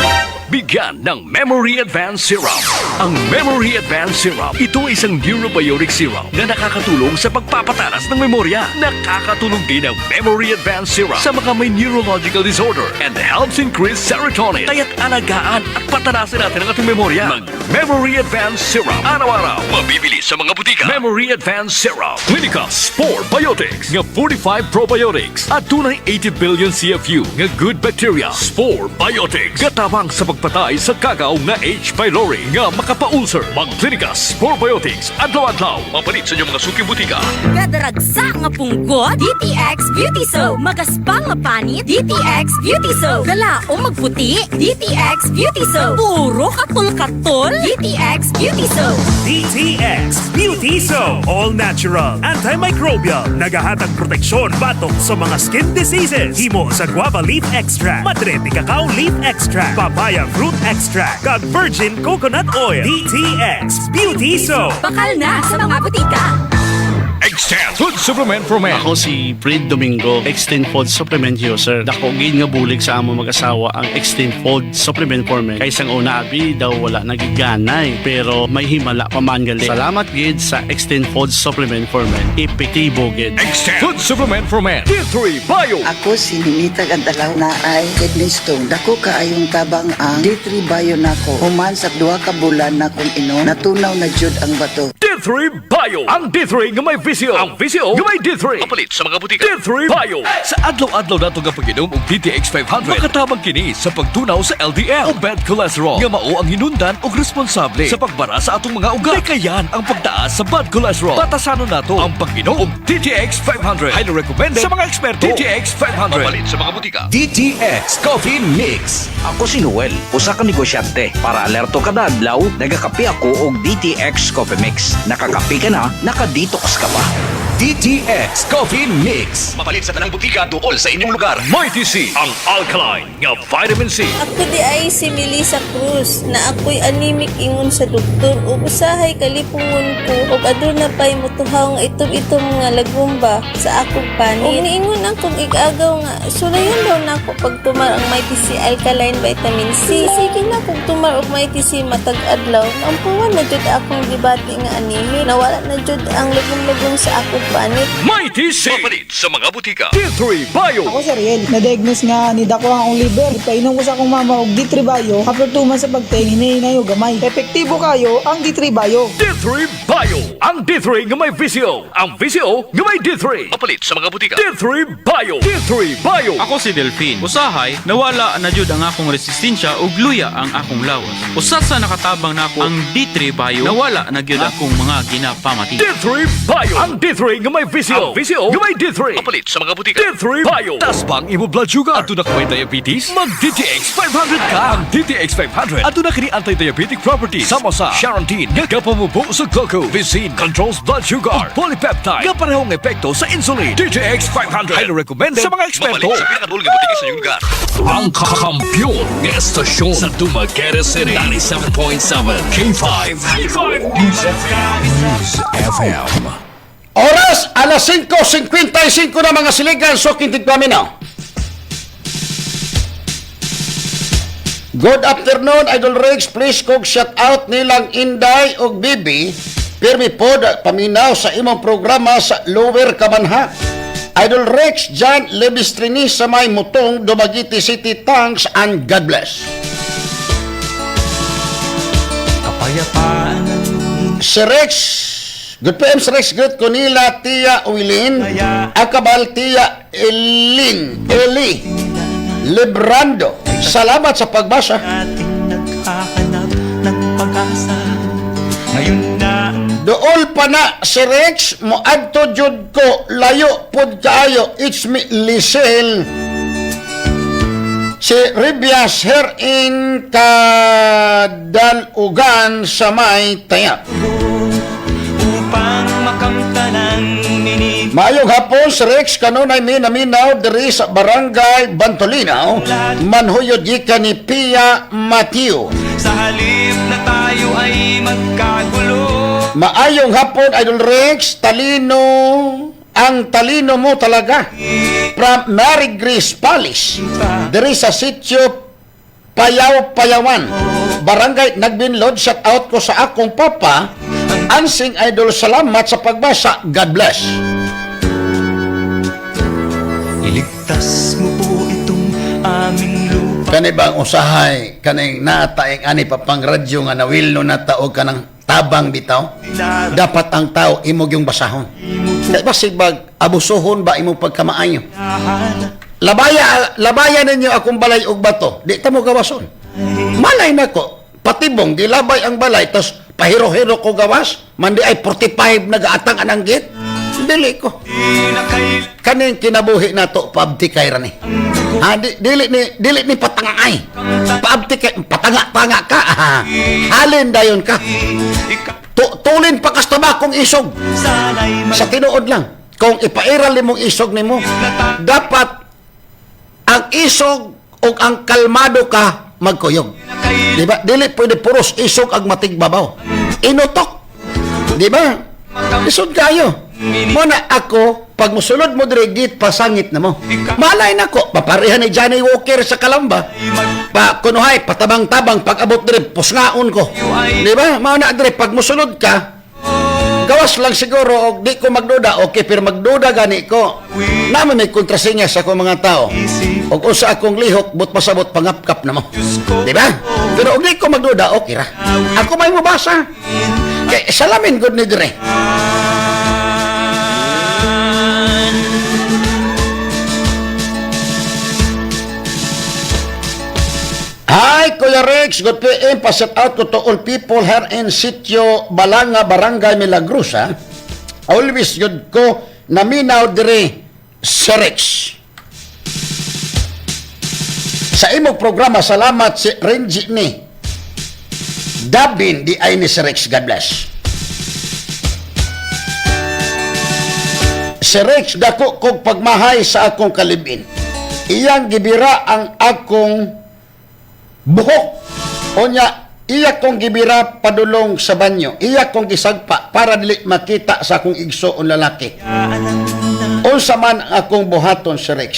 Bigyan ng Memory Advanced Syrup. Ang Memory Advanced Syrup, ito ay isang neurobiotic syrup na nakakatulong sa pagpapatalas ng memorya. Nakakatulong din ang Memory Advanced Syrup sa mga may neurological disorder and helps increase serotonin. Kaya't alagaan at patanasin natin ang ating memorya. Mag-Memory Advanced Syrup. Araw-araw, mabibili sa mga butika. Memory Advanced Syrup. Clinica Spore Biotics nga 45 probiotics at tunay 80 billion CFU nga good bacteria. Spore Biotics gatabang sa pagpatay sa kagaw nga H. pylori nga makapaulcer. Mag-Clinica Spore Biotics adlaw-adlaw mapalit sa inyong mga suking butika.
Kadaragsa nga punggot, DTX Beauty Soap. Magaspang nga panit, DTX Beauty Soap. Gala o magputi, DTX Beauty Soap. Puro katol-katol, DTX Beauty Soap.
DTX Beauty Soap. All natural, antimicrobial, nagahatag proteksyon batok sa mga skin diseases. Himo sa guava leaf extract, madrete cacao leaf extract, papaya fruit extract, kag virgin coconut oil. DTX Beauty Soap.
Bakal na sa mga butika.
Extend Food Supplement for Men.
Ako si Fred Domingo, Extend Food Supplement user. Dako gid nga bulig sa amo mag-asawa ang Extend Food Supplement for Men. Kaysang una abi daw wala nagiganay, pero may himala pa man gali. Salamat gid sa Extend Food Supplement for Men. Epektibo gid.
Extend Food Supplement for Men. D3 Bio.
Ako si Ninita Gandalaw na ay kidney stone. Dako kaayong tabang ang D3 Bio nako. Human sa 2 ka bulan na kung inom, natunaw na jud ang bato.
D3 Bio. Ang D3 nga may VCO. Ang VCO nga may D3. Papalit sa mga butika. D3 Bio. Sa adlaw-adlaw nato nga pag-inom og DTX 500, makatabang kini sa pagtunaw sa LDL o bad cholesterol nga mao ang hinundan og responsable sa pagbara sa atong mga ugat. Kayan ang pagtaas sa bad cholesterol. Batasanon nato ang pag-inom og DTX 500. Highly recommended sa mga eksperto. DTX 500. Papalit sa mga butika.
DTX Coffee Mix. Ako si Noel, usa ka negosyante. Para alerto kada adlaw, nagakape ako og DTX Coffee Mix. Nakakape ka na, nakadetox ka pa. DTX Coffee Mix. Mapalit sa tanang butika tuol sa inyong lugar.
Mighty C, ang alkaline nga vitamin C.
Ako di ay si Melissa Cruz na ako'y anemic ingon sa doktor ug usahay kalipungon ko ug aduna pay mutuhaw nga itom-itom nga lagumba sa akong panit. Ug niingon akong igagaw nga sulayan daw nako pag tumar ang Mighty C alkaline vitamin C. Sige na kung tumar og Mighty C matag adlaw, ampuwan na jud akong gibati nga anemic. Nawala na jud ang lagum-lagum sa akong panit.
Mighty C. Mapalit sa mga butika. D3 Bio.
Ako si Riel, na-diagnose nga ni dako ang liver. Ipainom ko sa akong mama og D3 Bio. After 2 months sa pagtaing, hinahinay o gamay. Epektibo kayo ang D3 Bio.
D3 Bio. Ang D3 nga may VCO. Ang VCO nga may D3. Mapalit sa mga butika. D3 Bio. D3 Bio.
Ako si Delphine. Usahay, nawala na jud ang akong resistensya ug luya ang akong lawas. Usa sa nakatabang nako ang D3 Bio, nawala na gyud akong mga ginapamati.
D3 Bio. Ang D3 nga may VCO. Ang VCO nga may D3. Mapalit sa mga butika. D3 Bio. Taas bang imo blood sugar? Ato na ka may diabetes? Mag DTX 500 ka. Ang DTX 500 ato na kini anti-diabetic properties. Sama sa Charantin nga kapamubo sa glucose. Visin controls blood sugar. Polypeptide nga parehong epekto sa insulin. DTX 500 highly recommended sa mga eksperto. Mapalit sa pinakadulong nga butika sa inyong lugar. Ang kakampiyon ng estasyon sa Dumaguete City. 97.7 K5 News FM.
Oras, alas 5:55 na mga siligan, so kintig kami na. Good afternoon, Idol Rex. Please kog shout out nilang Inday og Bibi. Pirmi pod paminaw sa imong programa sa Lower Kabanha. Idol Rex, John Lebistrini sa may mutong Dumaguete City. Thanks and God bless.
Kapayapaan.
Si Rex, good PM si Rex, good ko nila Tia Uilin, Akabal Tia Eli Librando. Salamat sa pagbasa.
Naghahanap ng pag-asa. Ngayon na
Dool pa na si Rex, moadto jud ko, layo pod kaayo. It's me, Lisel. Si Ribias her in Kadalugan sa may Tayap.
upang makamtanang minib.
Maayong hapon si Rex, kanunay minaminaw diri sa Barangay Bantolinaw, manhuyod gikan ni Pia Mateo.
Sa halip na tayo ay magkagulo.
Maayong hapon, Idol Rex, talino, ang talino mo talaga. From Mary Grace Palace, diri sa sitio Payaw-Payawan, Barangay Nagbinlod. Shout out ko sa akong papa, Ansing Idol. Salamat sa pagbasa. God bless.
Iligtas mo po itong aming lupa.
Kani bang usahay kaning nataing ani papang radyo nga nawilno na tao kanang tabang bitaw? Dapat ang tao imog yung basahon. Kaya basibag abusuhon ba imo pagkamaayo? Labayan ninyo akong balay og bato. Di ta mo gawason. Malay nako, patibong gilabay ang balay tos pahiro-hiro ko gawas. Mandi ay 45 nagaatang anang git. Dili ko. Kaning kinabuhi nato paabtikay ra ni. Ha, dili ni patangay. Paabtikay, patanga-tanga ka. Halin dayon ka. Tulin pa kas tabakong isog. Sa tinuod lang, kung ipairal nimong isog nimo, dapat ang isog o ang kalmado ka magkuyog. Diba? Dili pwede puros isog ang matigbabaw. Inutok. Diba? Isod kayo. Muna ako, pag musulod mo dire, git pasangit na mo. Malay na ko, paparehan ni Johnny Walker sa Kalamba. Pa, kunuhay, patabang-tabang, pag abot dire, pusngaon ko. Di ba? Mauna dire, pag musulod ka, gawas lang siguro, o di ko magduda, okay, pero magduda gani ko. Naman may kontrasinya sa akong mga tao. O kung sa akong lihok, but pasabot, pangapkap na mo. Di ba? Pero di ko magduda, okay ra. Ako may mabasa. Kaya salamin good ni dire. Hi, Kuya Rex. Good PM. Paset out ko to all people here in Sitio Balanga, Barangay Milagrosa. Always good ko naminaw dire si Rex. Sa imong programa, salamat si Renji ni Dabin di ay ni si Rex. God bless. Si Rex dako kog pagmahay sa akong kalibin. Iyang gibira ang akong buhok. Onya, iya kong gibira padulong sa banyo. Iya kong gisagpa para dili makita sa akong igsoon lalaki. Unsa man ang akong buhaton si Rex.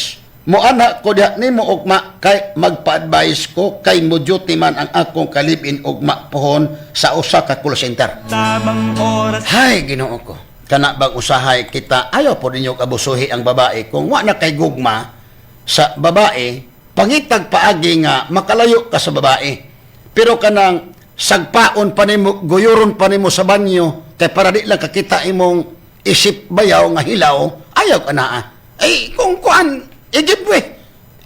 Moana ko diha nimo ugma kay magpa-advise ko kay mo duty man ang akong kalibin ugma pohon sa usa ka call center. Hay, Ginoo ko. Kana bang usahay kita ayaw po ninyo abusuhi ang babae kung wa na kay gugma sa babae. Pangitag paagi nga makalayo ka sa babae. Pero kanang sagpaon pa nimo, guyuron pa nimo sa banyo kay para di lang kakita imong isip bayaw nga hilaw, ayaw ka na. Ay kung kuan igibwe,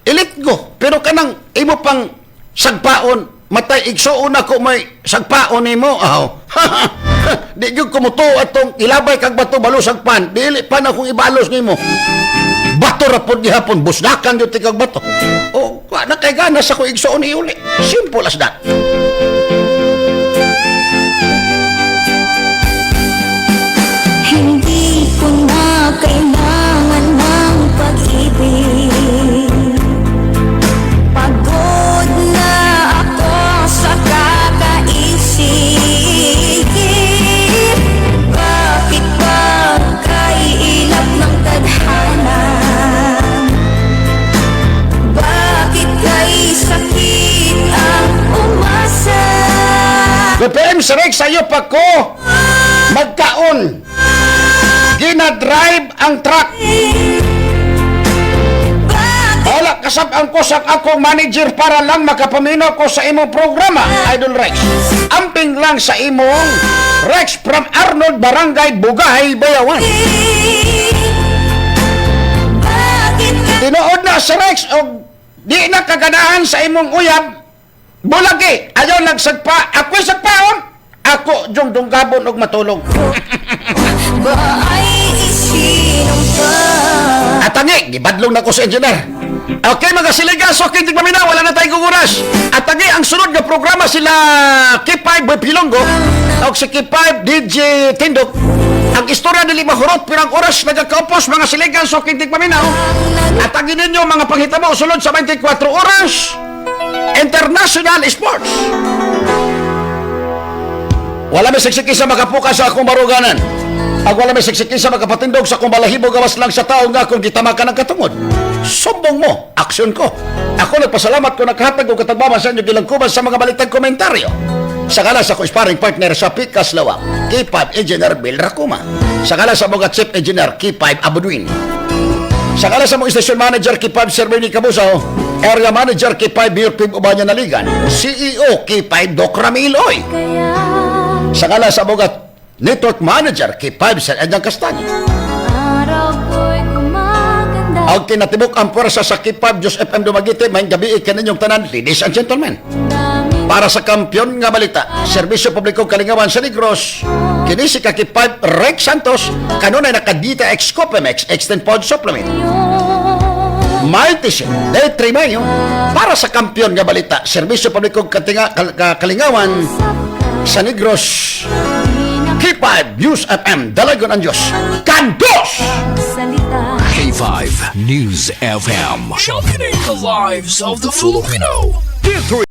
ilit go. Pero kanang imo pang sagpaon, matay igsuon ako may sagpaon nimo. Aw. Di gyud kumuto atong ilabay kag bato balusag pan. Dili pa na akong ibalos nimo. Bato ra pod gihapon, busdakan gyud kag bato. O na kay ganas ako igsuon iuli. Simple as that.
Hindi ko na kailangan ng pag-ibig. Pagod na ako sa kakaisip. Bakit ba kay ilap ng tadhana? Bakit kay sakit ang umasa?
BPM si Rex, sa'yo pa ko magkaon. Gina-drive ang truck. Wala kasab ang kusak akong manager para lang makapamino ko sa imong programa, Idol Rex. Amping lang sa imong Rex from Arnold, Barangay Bugay, Bayawan. Tinuod na si Rex o di na kaganahan sa imong uyab. Bulagi, ayaw nagsagpa. Ako'y sagpaon. Ako yung dunggabon og matulog. Atangi, gibadlong na ko sa engineer. Okay, mga siligaso, kintig mamina, wala na tayong guguras. Atangi, ang sunod na programa sila K5 Boy Pilonggo o si K5 DJ Tindok. Ang istorya nila mahurot, pirang oras nagkakaupos, mga siligaso, kintig mamina. Atangi ninyo, mga panghitabo, sunod sa 24 oras. International Sports. Wala may siksiki sa makapuka sa akong baruganan. Ang wala may siksiki sa makapatindog sa akong balahibo gawas lang sa tao nga kung gitamakan ng katungod. Sumbong mo, aksyon ko. Ako nagpasalamat ko nakahatag o katagbaman sa inyo gilangkuban sa mga balitang komentaryo. Sa kala sa akong sparring partner sa Pikas Lawak, K5 Engineer Bill Racuma. Sa kala sa mga Chief Engineer K5 Abudwin. Sa kala sa mga Station Manager K5 Sir Bernie Cabusao, Area Manager K5 Mayor Pim Ubanya Naligan, CEO K5 Doc Ramiloy. Sa kala sa mga Network Manager K5 Sir Edang Castaño. Ang kinatibok ang pwersa sa K5 Diyos FM Dumagiti, may gabi ikaninyong tanan, ladies and gentlemen. Para sa kampyon nga balita, Serbisyo Publikong Kalingawan sa Negros, kini si K5 Rex Santos, kanunay nakadita ex Copemex Extend Pod Supplement. Mighty Ship, Day 3 Mayo, para sa kampyon nga balita, Serbisyo Publikong Kalingawan sa Negros, K5 News FM, Dalagon ang Diyos, Kandos!
K5 News FM. Championing the lives of the Filipino.